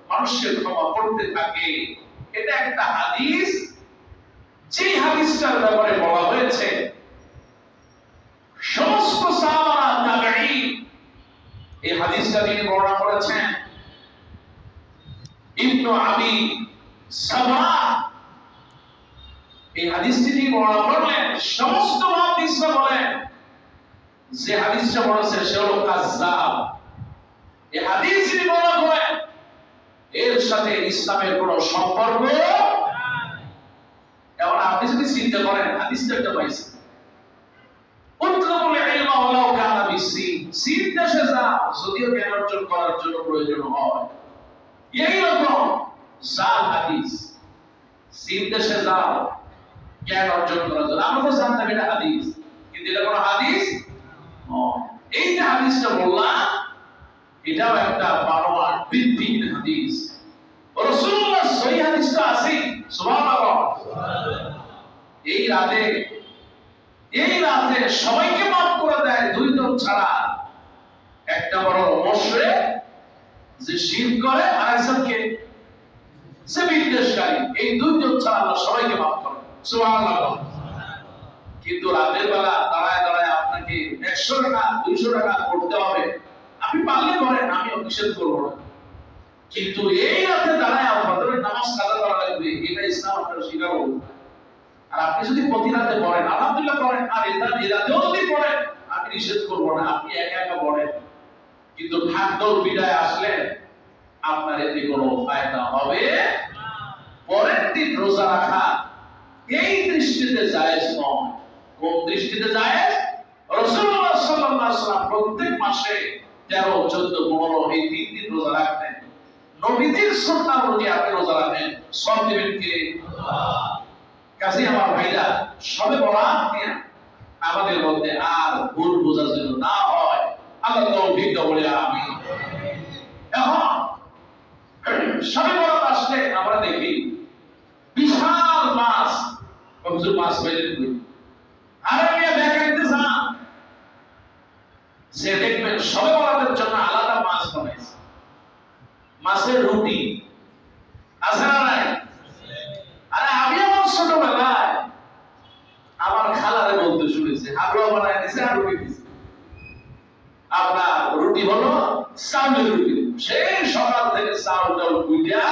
মানুষকে ক্ষমা করতে থাকে। এটা একটা হাদিস, যে হাদিসটার ব্যাপারে বলা হয়েছে সমস্ত সাহাবারা তাবেঈন এই হাদিসটা তিনি বর্ণনা করেছেন। ইবনু আবি সাবা এই হাদিসটি তিনি বর্ণনা করলেন। সমস্ত মুহাদ্দিসরা বলেন যে হাদিসটা বলেছে সে হলো কাযযাব। এই হাদিস তিনি বর্ণনা করেন, এর সাথে ইসলামের কোনো সম্পর্ক নাই। এখন আপনি যদি চিন্তা করেন হাদিসটা একটা পাইছেন, উতলুবুল ইলমা ওয়ালাউ কানা বিসিন, সিন দেশে যাও যদিও জ্ঞান অর্জন করার জন্য প্রয়োজন হয়। এই রকম জাল হাদিস, সিন দেশে যাও জ্ঞান অর্জন করার জন্য। আমরা তো জানতাম এটা হাদিস, কিন্তু এটা কোনো হাদিস নয়। এই যে হাদিসটা বললাম এটাও একটা বানোয়াট ভিত্তিহীন হাদিস। রাসূলুল্লাহ সহিহ হাদিসটা আছে, সুবহানাল্লাহ। এই রাতে সবাইকে মাফ করে দেয় দুইজন ছাড়া, একটা বড় মুশরিক যে শিরক করে, আর একজনকে সে বিদ্বেষকারী, এই দুইজন ছাড়া আল্লাহ সবাইকে মাফ করে, সুবহানাল্লাহ। কিন্তু রাতের বেলা দাঁড়ায় দাঁড়ায় আপনাকে 100 টাকা 200 টাকা করতে হবে, আপনি পারলে করেন, আমি নিষেধ করবো না, কিন্তু এই রাতে দাঁড়ায় ফজরের নামাজ কাজা করা লাগবে, এটা ইসলাম আপনার স্বীকার করবে না। আর আপনি যদি প্রতি রাতে পড়েন আলহামদুলিল্লাহ করেন, আর এই রাতেও যদি পড়েন আমি নিষেধ করবো না, আপনি একা একা পড়েন, কিন্তু ঢাকঢোল বিদায় আসলে আপনার এতে কোনো ফায়দা হবে না। পরের দিন রোজা রাখা এই দৃষ্টিতে জায়েজ নয়। কোন দৃষ্টিতে জায়েজ? রাসূলুল্লাহ সাল্লাল্লাহু আলাইহি ওয়াসাল্লাম প্রত্যেক মাসে 13, 14, 15 এই 3 দিন রোজা রাখতেন। নবীজির সুন্নাহ অনুযায়ী আপনি রোজা রাখেন, সব দিবেন কে? আল্লাহ। কাজে আমার ভাইরা, সবে বরাত নিয়ে আমাদের মধ্যে আর ভুল বোঝা যেন না হয়, আল্লাহ তৌফিক দাও বলে আমিন। এখন সবে বরাত আসলে আমরা দেখি বিশাল মাছ, হুজুর মাছ বের করে আর মিয়া দেখাইতে যান, যে দেখবেন সবে বরাতের জন্য আলাদা মাছ বানাইছে, মাছের রুটি আছে না নাই? আরে আমি আমার ছোটবেলায় আমার খালারে বলতে শুনেছি, হালুয়া বানায় দিছে আর রুটি দিছে। আপনার রুটি হলো চাউলের রুটি, সেই সকাল থেকে চাউল ডাল কুইটা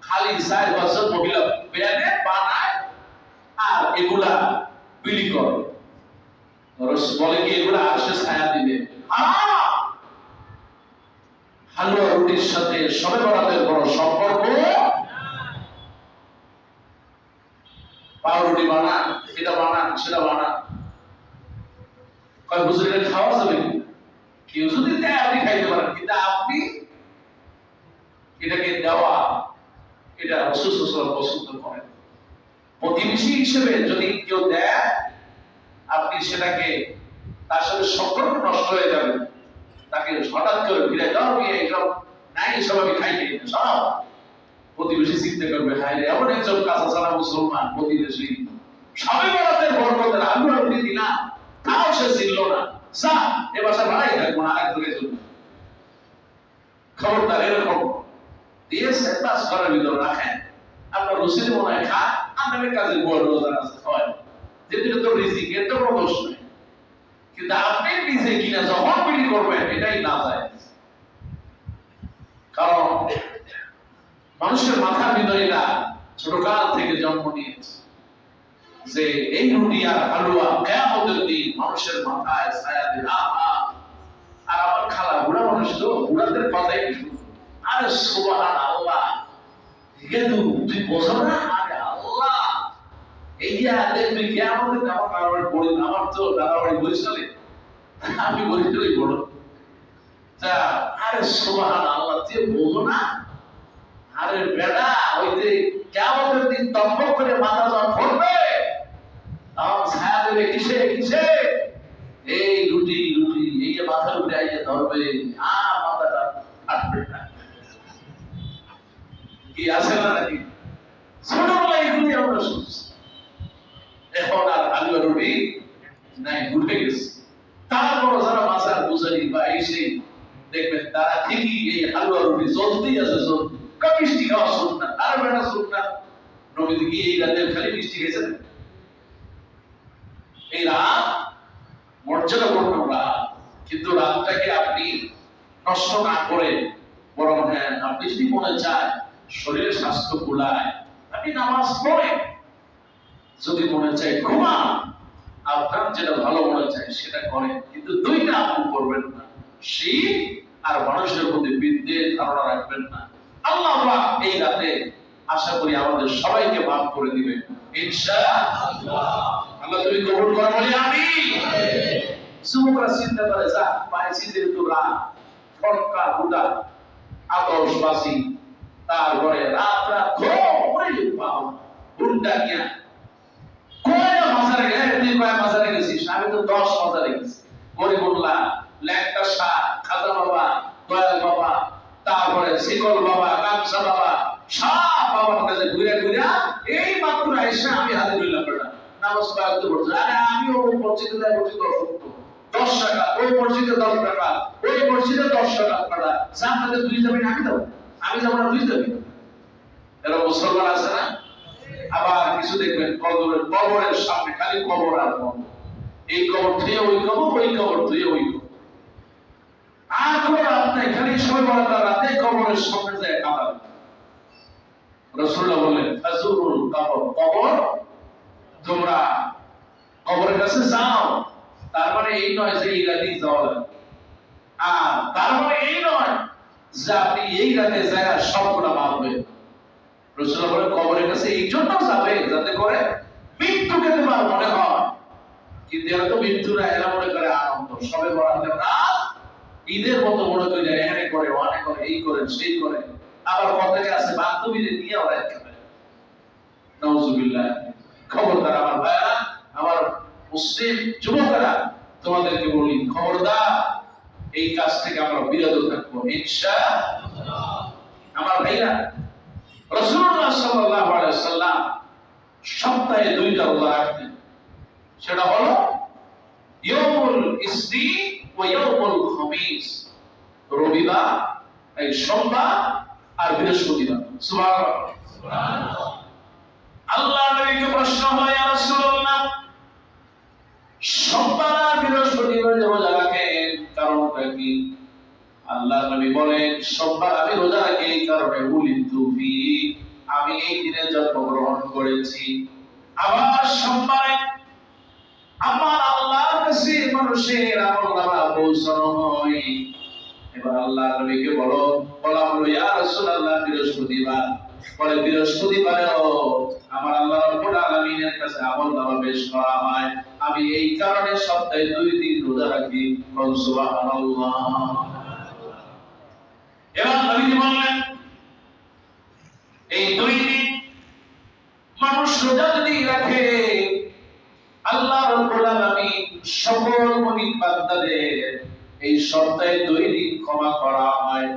খালি 4 বছর মহিলা পেয়ারে বানায় আর এগুলা বিলি করে। বলে কি এগুলা আসে ছায়া দিবে। হালুয়া রুটির সাথে সবে বরাতের বড় সম্পর্ক। পাউরুটি বানান, এটা বানান, সেটা বানান, কয় হুজুর এটা খাওয়া যাবে? কেউ যদি দেয় আপনি খাইতে পারেন, কিন্তু আপনি এটাকে দেওয়া, এটা রাসূল সাল্লাল্লাহু আলাইহি ওয়াসাল্লাম পছন্দ করেন। প্রতিবেশী হিসেবে যদি কেউ দেয়, আপনি সেটাকে তার সাথে সম্পর্ক নষ্ট হয়ে যাবে, তাকে হঠাৎ করে ফিরে দাও, এইসব নাই, সব আমি খাইতে সব প্রতিবেশী চিন্তা করবে, হায় রে এমন একজন কাঁচা ছাড়া মুসলমান প্রতিবেশী, সবে বরাতের বরকতের আলু রুটি দিলাম, তাও সে ছিল না, যা এ বাসা ভাড়াই থাকবো না, আরেক ধরে চলবে। খবরদার এরকম দিয়ে সেটাস ঘরের ভিতরে রাখেন, আপনার রসিদ মনে হয় খা, আপনাদের কাজে বড় রোজা আছে হয়, যেটা তো রিজিক, এর তো কোনো দোষ নেই, কিন্তু আপনি নিজে কিনা যখন বিলি করবেন এটাই না যায়। কারণ মানুষের মাথার ভিতরে এটা ছোটকাল থেকে জন্ম নিয়েছে যে এই রুটি আর হালুয়া কিয়ামতের দিন মানুষের মাথায় ছায়া দিবে। আর আমার খালা বুড়া মানুষ তো, বুড়াদের কথাই আরে সুবহানাল্লাহ, কিন্তু তুই বোঝো না, আরে আল্লাহ এই যে দেখবি কিয়ামতের আমার দাদাবাড়ি পড়ি, আমার তো দাদাবাড়ি বরিশালে, আমি বরিশালেই বড়, তা আরে সুবহানাল্লাহ তুই বোঝো না, আরে বেটা, ওই যে কিয়ামতের দিন তকবক করে মাথা যখন পড়বে, তখন ছায়া দেবে কিসে কিসে? এই রুটি রুটি, এই যে মাথার উপরে আইয়ে ধরবে, মাথাটা কাটবে না। কি আছে না নাকি? ছোটবেলায় এগুলি আমরা শুনছি। এখন আর হালুয়া রুটি নাই, উঠে গেছে। তারপর যারা মাজার পূজারি বা এসে দেখবেন তারা ঠিকই এই হালুয়া রুটি চলতেই আছে, চলতে মিষ্টি খাওয়া শুন না, আর বেটা শুন না। নবীজি কি এই রাতে খালি মিষ্টি খেয়েছেন? এই রাত মর্যাদাপূর্ণ রাত, কিন্তু রাতটাকে আপনি নষ্ট না করে বরং হ্যাঁ, আপনি যদি মনে চায় শরীরের স্বাস্থ্য কুলায়, আপনি নামাজ পড়েন। যদি মনে চায় ঘুমান, আপনার যেটা ভালো মনে চায় সেটা করেন, কিন্তু দুইটা আপনি করবেন না। শীত আর মানুষের প্রতি বিদ্বেষ ধারণা রাখবেন না। আল্লাহ এই রাতে আশা করি আমাদের সবাইকে মাফ করে দিবেন ইনশাআল্লাহ। আল্লাহ তুমি কবুল করো বলি আমিন। যুবকরা চিন্তা করে, যা পাইছি যেহেতু রাত, ফটকা ফুটা আতশবাজি, তারপরে রাত রাত ঘুরে উল্টা গিয়া কয়টা বাজারে গেলে, তুই কয় বাজারে গেছিস? আমি তো 10 বাজারে গেছি। গরিবুল্লাহ, ল্যাংটা শাহ, খাজা বাবা, দয়াল বাবা, তারপরে শিকল বাবা, কামসা বাবা, সব বাবার কাছে ঘুরে ঘুরে এই মাত্র এসে আমি হাজির হইলাম। বেটা নামাজ পড়তে পড়ছে, আরে আমিও ওই মসজিদে যাই, মসজিদে 10 টাকা, ওই মসজিদে 10 টাকা, ওই মসজিদে 10 টাকা ভাড়া, জান্নাতে 2 যাবেন, আমি যাবো, আমি যাবো না 2 যাবি। এরা মুসলমান আছে না? আবার কিছু দেখবেন কবরের সামনে খালি কবর আর কবর, এই কবর থেকে ওই কবর, ওই কবর থেকে ওই কবর, আর কোনো রাত নাই, খালি সবাই বলা রাতে কবরের সামনে যায় কাঁদা। রাসূলুল্লাহ বললেন, ফাজুরুল কবর, কবর তোমরা কবরের কাছে যাও। তার মানে এই নয় যে এই রাতে যাওয়া লাগবে, আর তার মানে এই নয় যে আপনি এই রাতে যায় সবগুলা মাপবে। রাসূলুল্লাহ বলেন, কবরের কাছে এই জন্য যাবে যাতে করে মৃত্যুকে তোমার মনে হয়। কিন্তু এরা তো মৃত্যু না, এরা মনে করে আনন্দ। সবে বরাতের রাত ঈদের মতো মনে করে এখানে করে, ওখানে করে, এই করে সেই করে। আবার কথাকে আছে বান্ধবীদের নিয়ে ওরা খেলে। নাউজুবিল্লাহ। খবরদার আমার ভাইরা, আমার মুসলিম যুবকেরা, তোমাদেরকে বলি খবরদার, এই কাজ থেকে আমরা বিরত থাকবো ইনশাআল্লাহ। আমার ভাইরা, রাসূলুল্লাহ সাল্লাল্লাহু আলাইহি ওয়াসাল্লাম সপ্তাহে 2টা রোজা রাখতেন। সেটা হলো ইয়াউমুল ইসনি ওয়া ইয়াউমুল খামিস, রবিবার, এই সোমবার আর বৃহস্পতিবার। সুবহানাল্লাহ। আল্লাহর নবীকে প্রশ্ন হয়, ইয়া রাসূলুল্লাহ, সোমবার আর বৃহস্পতিবার রোজা রাখেন, কারণটা কি? আল্লাহর নবী বলেন, সোমবার আমি রোজা রাখি এই কারণে, উলিদতু ফি, আমি এই দিনে জন্মগ্রহণ করেছি। আবার সোমবারে আমার আল্লাহর কাছে মানুষের আমলনামা পৌঁছানো হয়। এবার আল্লাহর নবীকে বলা হলো, ইয়া রাসূলুল্লাহ, বৃহস্পতিবার। বলে, বৃহস্পতিবারেও আমার আল্লাহ রাব্বুল আলামিনের কাছে আমলনামা পেশ করা হয়, আমি এই কারণে সপ্তাহে 2 দিন রোজা রাখি। সুবহানাল্লাহ। এবার নবীজি বললেন, এই 2 দিন মানুষ রোজা যদি রাখে, আল্লাহ রাব্বুল আলামিন সকল মুমিন বান্দাদের এই সপ্তাহে 2 দিন ক্ষমা করা হয়।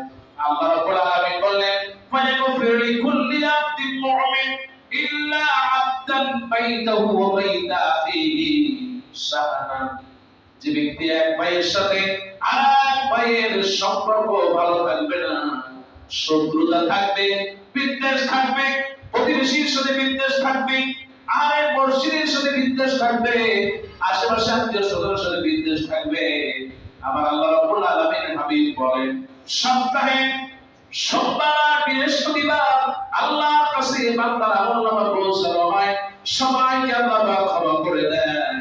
আল্লাহ রাব্বুল আলামিন বললেন, ফায়াগফিরু লিকুল্লি আবদিন মুমিন ইল্লা আবদান বাইতাহু ওয়া বাইতা আখিহি শাহরান। যে ব্যক্তি এক ভাইয়ের সাথে আরেক ভাইয়ের সম্পর্ক ভালো থাকবে না, শত্রুতা থাকবে, বিদ্বেষ থাকবে, প্রতিবেশীর সাথে বিদ্বেষ থাকবে, আরেক মসজিদের সাথে বিদ্বেষ থাকবে, আশেপাশে আত্মীয় স্বজনের সাথে বিদ্বেষ থাকবে, আমার আল্লাহ রাব্বুল আলামিন হাবিব বলেন, সপ্তাহে সোমবার বৃহস্পতিবার আল্লাহর কাছে বান্দার আমলনামা পৌঁছানো হয়, সবাইকে আল্লাহ পাক ক্ষমা করে দেন।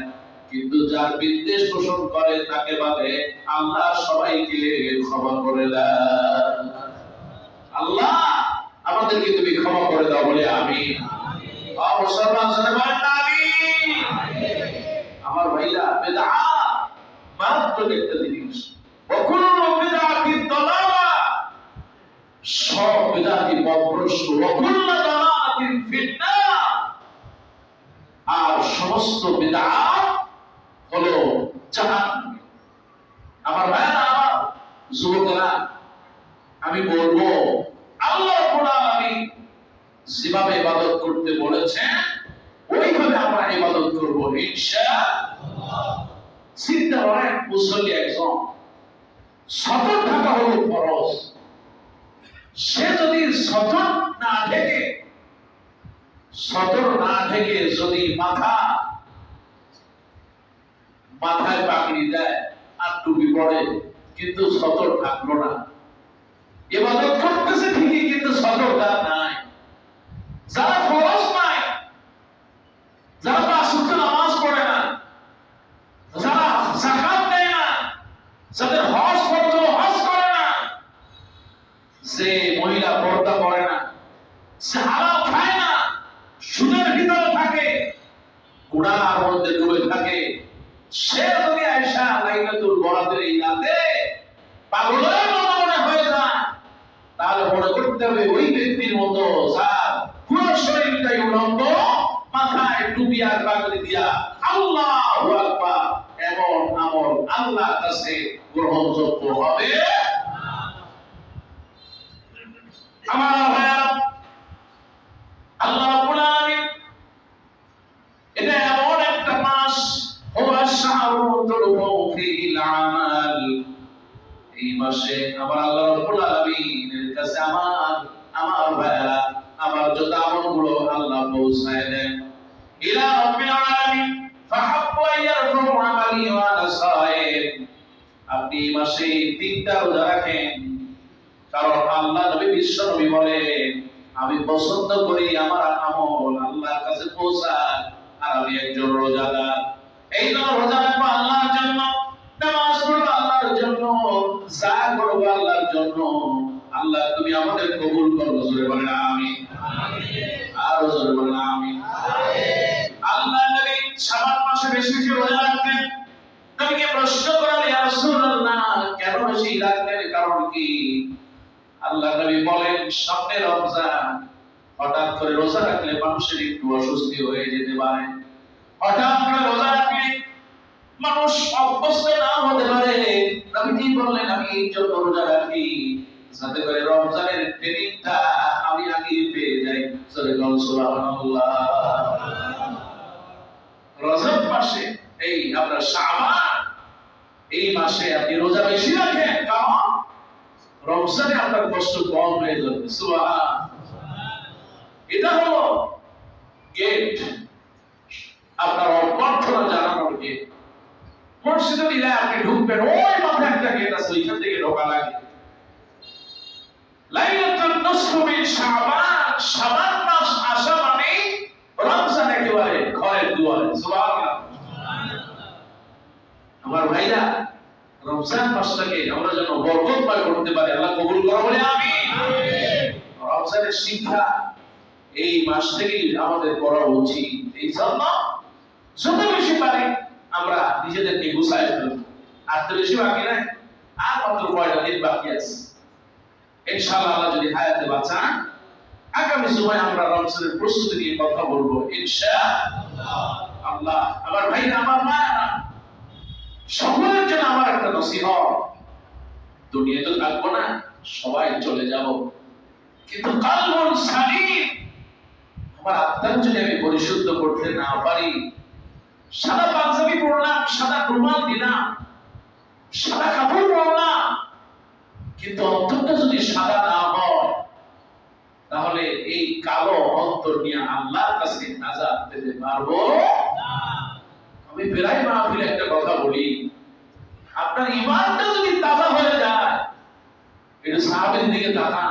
কিন্তু যার বিদ্বেষ পোষণ করে তাকে বাদে আল্লাহ সবাইকে ক্ষমা করে দেন। আল্লাহ আমাদেরকে তুমি ক্ষমা করে দাও বলে আমিন। মুসলমান সাথে বলেন আমিন। আমার ভাইরা, বিদআত মারাত্মক একটা জিনিস, ওয়া কুল্লু বিদআতিন দালালা, সব বিদাতি পথভ্রষ্ট ওয়াকুল্লু দালালাতিন ফিন্নার, আর সমস্ত বিদআত হলো জাহান্নাম। আমার ভাইরা, আমার যুবকেরা, আমি বলবো আল্লাহ রাব্বুল আলামিন যেভাবে ইবাদত করতে বলেছেন ওইভাবে আমরা ইবাদত করব ইনশাআল্লাহ। চিন্তা করেন, মুসল্লি একজন সতর্ক থাকা হলো ফরজ। সে যদি সতর্ক না থেকে যদি মাথায় পাগড়ি দেয় আর টুপি পড়ে কিন্তু সতর্ক থাকলো না, ইবাদত করতেছে ঠিকই কিন্তু সতর্কতা নাই। যারা ফরজ নাই, যারা পাঁচ ওয়াক্ত নামাজ পড়ে না, যারা যাকাত দেয় না, যাদের হজ ফরজ হজ করে না, যে মহিলা পর্দা করে না, সে হালাল খায় না, সুদের ভিতরে থাকে, গুনার মধ্যে ডুবে থাকে, সে যদি আয়েশা লাইলাতুল বরাতের এই রাতে পাগলের মতো মনে হয়ে যায়, তাহলে মনে করতে হবে ওই ব্যক্তির মতো যার পুরো শরীরটাই উলঙ্গ, মাথায় টুপি আর পাগড়ি দিয়া আল্লাহু আকবার এমন আমল আল্লাহর কাছে গ্রহণযোগ্য হবে না। আমার ভাইরা, আল্লাহ রাব্বুল আলামিন এটা এমন একটা মাস, হুয়া শাহরুন তুলু ফীহিল আমাল, এই মাসে আমার আল্লাহ রাব্বুল আলামিনের কাছে আমার ভাইরা আমার যত আমলগুলো আল্লাহ পৌঁছায় দেন ইলা রাব্বিল আলামিন ফাহাব্বু আইয়ারফু আমালি ওয়া আনা সাইম। আপনি এই মাসে তিনটা রোজা রাখেন, কারণ আল্লাহ নবী বিশ্ব নবী বলেন আমি পছন্দ করি আমার আমল আল্লাহর কাছে পৌঁছায়, আর আমি একজন রোজাদার। এই জন্য রোজা রাখবো আল্লাহর জন্য, নামাজ পড়বো আল্লাহর জন্য, যা করবো আল্লাহর জন্য। আল্লাহ তুমি আমাদের কবুল করো, জোরে বলেন আমিন। আরো জোরে বলেন আমিন। আল্লাহ নবী শাবান মাসে বেশি বেশি রোজা রাখতেন। নবীকে প্রশ্ন করা হলো, ইয়া রাসূলুল্লাহ কেন বেশি রাখতেন, কারণ কি? আল্লাহ নবী বলেন সামনে রমজান, হঠাৎ করে রোজা রাখলে মানুষের একটু অস্বস্তি হয়ে যেতে পারে, হঠাৎ করে রোজা রাখলে মানুষ অভ্যস্ত না হতে পারে। নবীজি বললেন আমি এই জন্য রোজা রাখি যাতে করে রমজানের ট্রেনিংটা আমি আগে পেয়ে যাই। সুবহানাল্লাহ। রজব মাসে এই আমরা শাবান এই মাসে আপনি রোজা বেশি রাখেন, কারণ রমজানে আপনার কষ্ট কম হয়ে যাবে। সুবহানাল্লাহ। এটা হলো গেট, আপনার প্রার্থনা জানানোর গেট। মসজিদে দিলে আপনি ঢুকবেন, ওই মাথায় একটা গেট আছে, ওইখান থেকে ঢোকা লাগে। লাইলাতুন নিসফু মিন শাবান, শাবান মাস আসা মানে রমজান একেবারে ঘরের দুয়ারে। সুবহানাল্লাহ। আমার ভাইরা, রমজান মাসটাকে আমরা যেন বরকতময় করতে পারি, আল্লাহ কবুল করো বলে আমিন। রমজানের শিক্ষা এই মাস থেকেই আমাদের করা উচিত। এই জন্য যত বেশি পারি আমরা নিজেদেরকে গুছাই ফেলব। আর তো বেশি বাকি নাই, আর মাত্র কয়টা দিন বাকি আছে। ইনশাআল্লাহ আল্লাহ যদি হায়াতে বাঁচান, আগামী সময় আমরা রমজানের প্রস্তুতি নিয়ে কথা বলবো ইনশাআল্লাহ। আল্লাহ আমার ভাইরা, আমার মায়েরা, সকলের জন্য আমার একটা নসিহত, দুনিয়া তো থাকবো না, সবাই চলে যাব, কিন্তু কালবুন সালিম, আমার আত্মাকে যদি আমি পরিশুদ্ধ করতে না পারি, সাদা পাঞ্জাবি পরলাম, সাদা রুমাল দিলাম, সাদা কাপড় পরলাম, কিন্তু অন্তরটা যদি সাদা না হয়, তাহলে এই কালো অন্তর নিয়ে আল্লাহর কাছে নাজাত পেতে পারবো না। আমি প্রায় মাহফিলে একটা কথা বলি, আপনার ঈমানটা যদি তাজা হয়ে যায়, এটা সাহাবীর দিকে তাকান।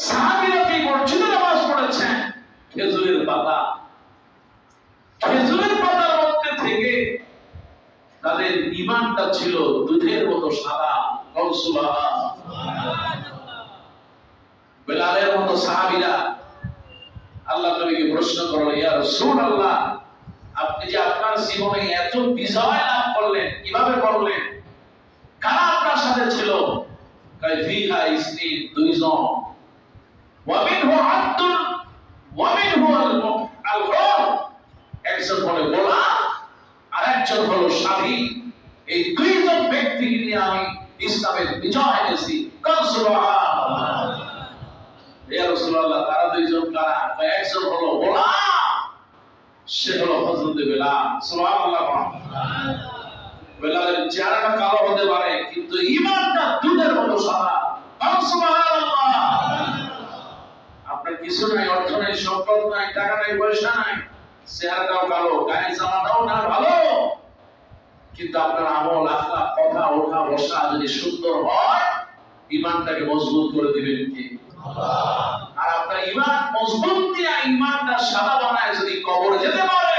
সাহাবীরা কি মসজিদে নামাজ পড়েছেন খেজুরের পাতা, খেজুরের পাতার মধ্যে থেকে তাদের ঈমানটা ছিল দুধের মতো সাদা। বেলালের মতো সাহাবীরা আল্লাহ নবীকে প্রশ্ন করলো, ইয়া রাসূলুল্লাহ আপনি যে আপনার জীবনে এত বিজয় লাভ করলেন, কিভাবে করলেন? কারা আপনার সাথে ছিল? কাইফিহা ইসনিন দুইজন ওয়া মিনহু আব্দুন ওয়া মিনহু আল-হুর একজন হলো গোলাম আর একজন হলো স্বাধীন এই দুইজন ব্যক্তিকে নিয়ে আমি ইসলামের বিজয় এনেছি সুবহানাল্লাহ ইয়া রাসূলুল্লাহ তারা দুইজন কারা একজন হলো গোলাম সে হলো হযরত বেলাল সুবহানাল্লাহ বেলালের চেহারাটা কালো হতে পারে কিন্তু ঈমানটা দুধের মতো সাদা সুবহানাল্লাহ আপনার কিছু নাই অর্থ নাই সম্পদ নাই টাকা নাই পয়সা নাই চেহারাটাও কালো গায়ের জামাটাও না ভালো কিন্তু আপনার আমল আখলাক কথা ওঠা বসা যদি সুন্দর হয় ঈমানটাকে মজবুত করে দিবেন কে আল্লাহ আর আপনার ঈমান মজবুত দিয়া ঈমানটা সাদা বানায় যদি কবরে যেতে পারে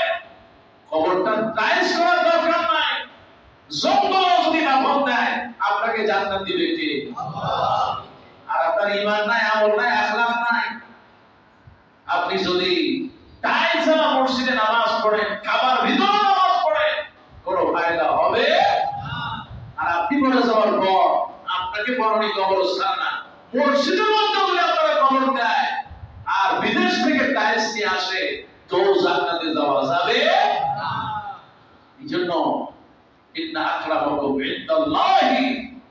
কবরটা টাইলস করার দরকার নাই জঙ্গল যদি দাফন দেয় আপনাকে জান্নাত দিবে কে আল্লাহ আর আপনার ঈমান নাই আমল নাই আখলাক নাই আপনি যদি টাইলস ওয়ালা মসজিদে নামাজ পড়েন খাবার ভিতরে নামাজ পড়েন কোনো ফায়দা হবে না আর আপনি মরে যাওয়ার পর আপনাকে বরণী কবরস্থান না মসজিদের মধ্যে বলে আপনারা কবর দেয় আর বিদেশ থেকে টাইলস নিয়ে আসে তো জান্নাতে যাওয়া যাবে না এইজন্য ইন্না আকরামাকুম ইনদাল্লাহি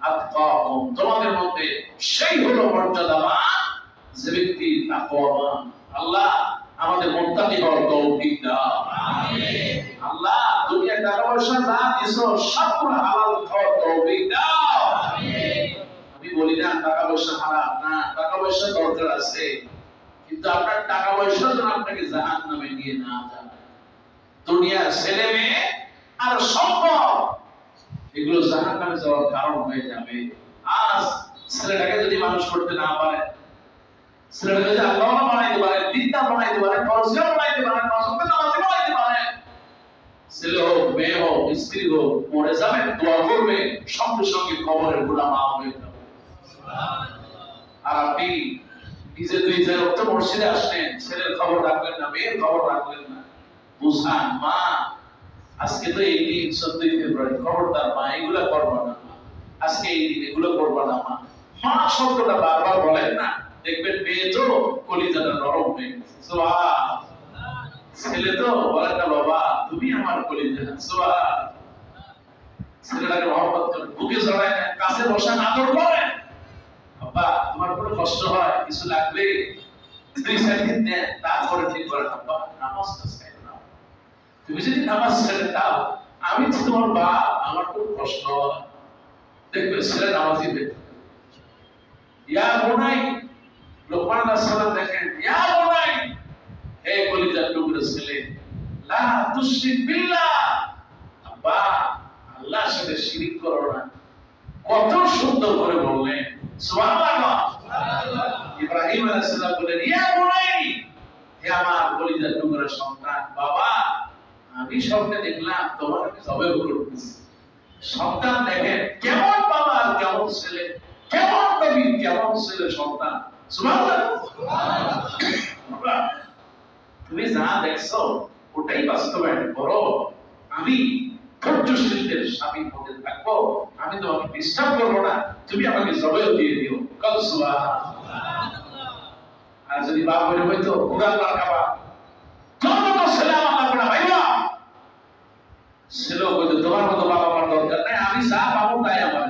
আতকাকুম তোমাদের মধ্যে সেই হলো মর্যাদাবান যে ব্যক্তি তাকওয়াবান আল্লাহ আমাদের মুত্তাকি হওয়ার তৌফিক দাও আমিন আল্লাহ দুনিয়ার টাকা পয়সা যা দিছো সবগুলো হালাল খাওয়ার তৌফিক দাও আমিন আমি বলি না টাকা পয়সা হারাম না টাকা পয়সা দরকার আছে কিন্তু আপনার টাকা পয়সা যেন আপনাকে জাহান্নামে নিয়ে না যায় দুনিয়ার ছেলে মেয়ে আর সম্পদ এগুলো জাহান্নামে যাওয়ার কারণ হয়ে যাবে আজ ছেলেটাকে যদি মানুষ করতে না পারে ছেলেটাকে যদি আল্লাহ বানাইতে পারে দিনদার বানাইতে পারে ফরজিয়া বানাইতে পারে মাসুমকে নামাজি বানাইতে পারে ছেলে হোক মেয়ে হোক স্ত্রী হোক মরে যাবে দোয়া করবে সঙ্গে সঙ্গে কবরের গুনাহ মাফ হয়ে যাবে আর আপনি নিজে দুই জায়গায় তো মসজিদে আসলেন ছেলের খবর রাখলেন না মেয়ের খবর রাখলেন না বুঝান মা আজকে তো এই দিন 14 ফেব্রুয়ারি খবরদার মা এগুলা করবা না আজকে এই দিন এগুলো করবা না মা মা শব্দটা বারবার বলেন না দেখবেন মেয়ে তো কলিজাটা নরম হয়ে গেছে সুবহানাল্লাহ ছেলে তো বলে না বাবা তুমি আমার কলিজা সুবহানাল্লাহ ছেলেটাকে মহব্বত করে বুকে জড়ায় না কাছে বসে আদর করেন বাবা তোমার কোনো কষ্ট হয় কিছু লাগবে দুই সেকেন্ড দেন তারপরে ঠিক করে বাবা নামাজটা ছেড়ে দাও তুমি যদি নামাজ ছেড়ে দাও আমি তো তোমার বাপ আমার খুব কষ্ট হয় দেখবে ছেলে নামাজই দেখবে ইয়া বুনাই লোকমান আলাইহিস সালাম দেখেন ইয়া বুনাই হে কলিজার টুকরো ছেলে লা তুশরিক বিল্লাহ আব্বা আল্লাহর সাথে শিরক করো না কত সুন্দর করে বললেন সুবহানাল্লাহ ইব্রাহিম আলাইহিস সালাম বলেন ইয়া বুনাই হে আমার কলিজার টুকরো সন্তান বাবা আমি স্বপ্নে দেখলাম তোমার জবাই করতেছি সন্তান দেখেন কেমন বাবা আর কেমন ছেলে কেমন নবী কেমন ছেলে সন্তান সুবহানাল্লাহ তুমি যা দেখছো ওটাই বাস্তবায়ন করো আমি ধৈর্যশীলদের স্বামী হতে থাকবো আমি তোমাকে ডিস্টার্ব করবো না তুমি আমাকে জবাই দিয়ে দিও কাল সুবহানাল্লাহ আর যদি বাপ হয়ে হয়তো কুরআন রাখাবা তোমার মতো ছেলে আমার লাগবে না ভাইবা ছেলে হয়তো তোমার মতো বাবা আমার দরকার নাই আমি যা পাবো তাই আমার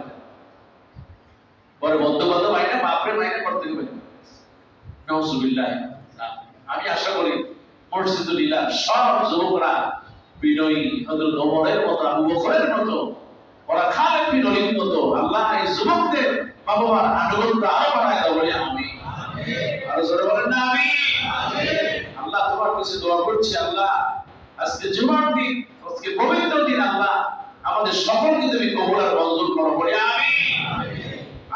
পরে বন্ধু ভাইটা বাপরে ভাইটা করতে হবে নাউজুবিল্লাহ আমি আশা করি মসজিদুল্লাহ সব যুবকরা বিনয়ী হযরত ওমরের মতো আবু বকরের মতো ওরা খালেদ বিন ওলীর মতো আল্লাহ এই যুবকদের বাবা মার আনুগত্য আরো বাড়ায় দাও বলি আমিন আমিন আর জোরে বলেন না আমিন আমিন আল্লাহ তোমার কাছে দোয়া করছি আল্লাহ আজকে জুমার দিন আজকে পবিত্র দিন আল্লাহ আমাদের সকলকে তুমি কবুল আর মঞ্জুর করো বলি আমিন আমিন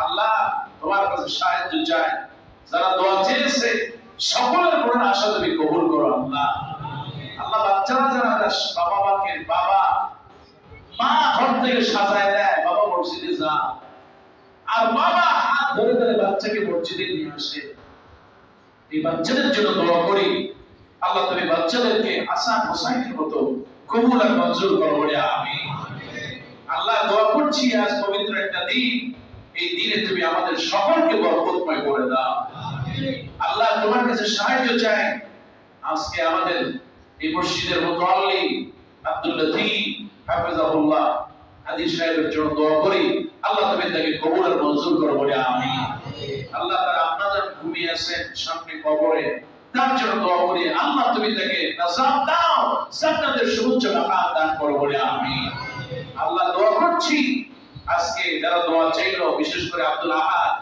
আল্লাহ তোমার কাছে সাহায্য চাই যারা দোয়া চেয়েছে সকলের উপর আশা তুমি কবুল করো আল্লাহ আল্লাহ বাচ্চারা যারা বাবা মাকে বাবা মা ঘর থেকে সাজায় দেয় বাবা মসজিদে যা আর বাবা হাত ধরে ধরে বাচ্চাকে মসজিদে নিয়ে আসে এই বাচ্চাদের জন্য দোয়া করি আল্লাহ তুমি বাচ্চাদেরকে হাসান হোসাইনের মতো কবুল আর মঞ্জুর করো বলে আমিন আল্লাহ দোয়া করছি আজ পবিত্র একটা দিন এই দিনে তুমি আমাদের সকলকে বরকতময় করে দাও। আল্লাহ তোমার কাছে সাহায্য চাই। আজকে আমাদের এই মসজিদের মুতাল্লি আব্দুল লতিফ হাফেজাহুল্লাহ হাজী সাহেবের জন্য দোয়া করি, আল্লাহ তুমি তাকে কবুল আর মঞ্জুর করো বলে আমিন। আল্লাহ তার আপনাদের ঘুমিয়ে আছেন সামনে কবরে, তার জন্য দোয়া করি, আল্লাহ তুমি তাকে নাজাত দাও, জান্নাতের সুউচ্চ মাকাম দান করো বলে আমিন। আল্লাহ দোয়া করছি আজকে যারা দোয়া চাইলো, বিশেষ করে আব্দুল আহাদ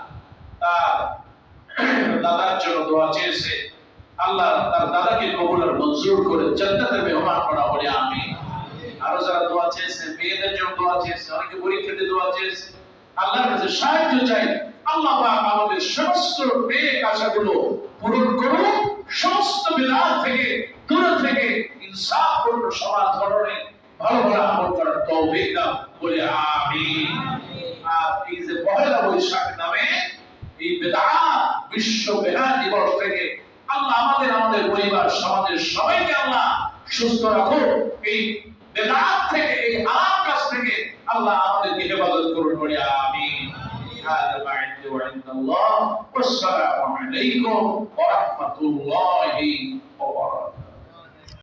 তার দাদার জন্য দোয়া চেয়েছে, আল্লাহ তার দাদাকে কবুল আর মঞ্জুর করে জান্নাতের মেহমান করা বলে আমিন। আরো যারা দোয়া চেয়েছে, মেয়েদের জন্য দোয়া চেয়েছে, অনেকে পরীক্ষাতে দোয়া চেয়েছে, আল্লাহর কাছে সাহায্য চাই, আল্লাহ পাক আমাদের সমস্ত নেক আশাগুলো পূরণ করুন, সমস্ত বিদআত থেকে দূরে থেকে ইনসাফপূর্ণ সমাজ গঠনে ভালো ভালো আমল করার তৌফিক দাও বলে আমিন। আর এই যে পহেলা বৈশাখ নামে এই বিদআত বিশ্ব বিদআত দিবস থেকে আল্লাহ আমাদের পরিবার সমাজের সবাইকে আল্লাহ সুস্থ রাখো, এই বিদআত থেকে, এই হারাম কাজ থেকে আল্লাহ আমাদেরকে হেফাজত করুন বলে আমিন। هذا ما عندي وعند الله والسلام عليكم ورحمة الله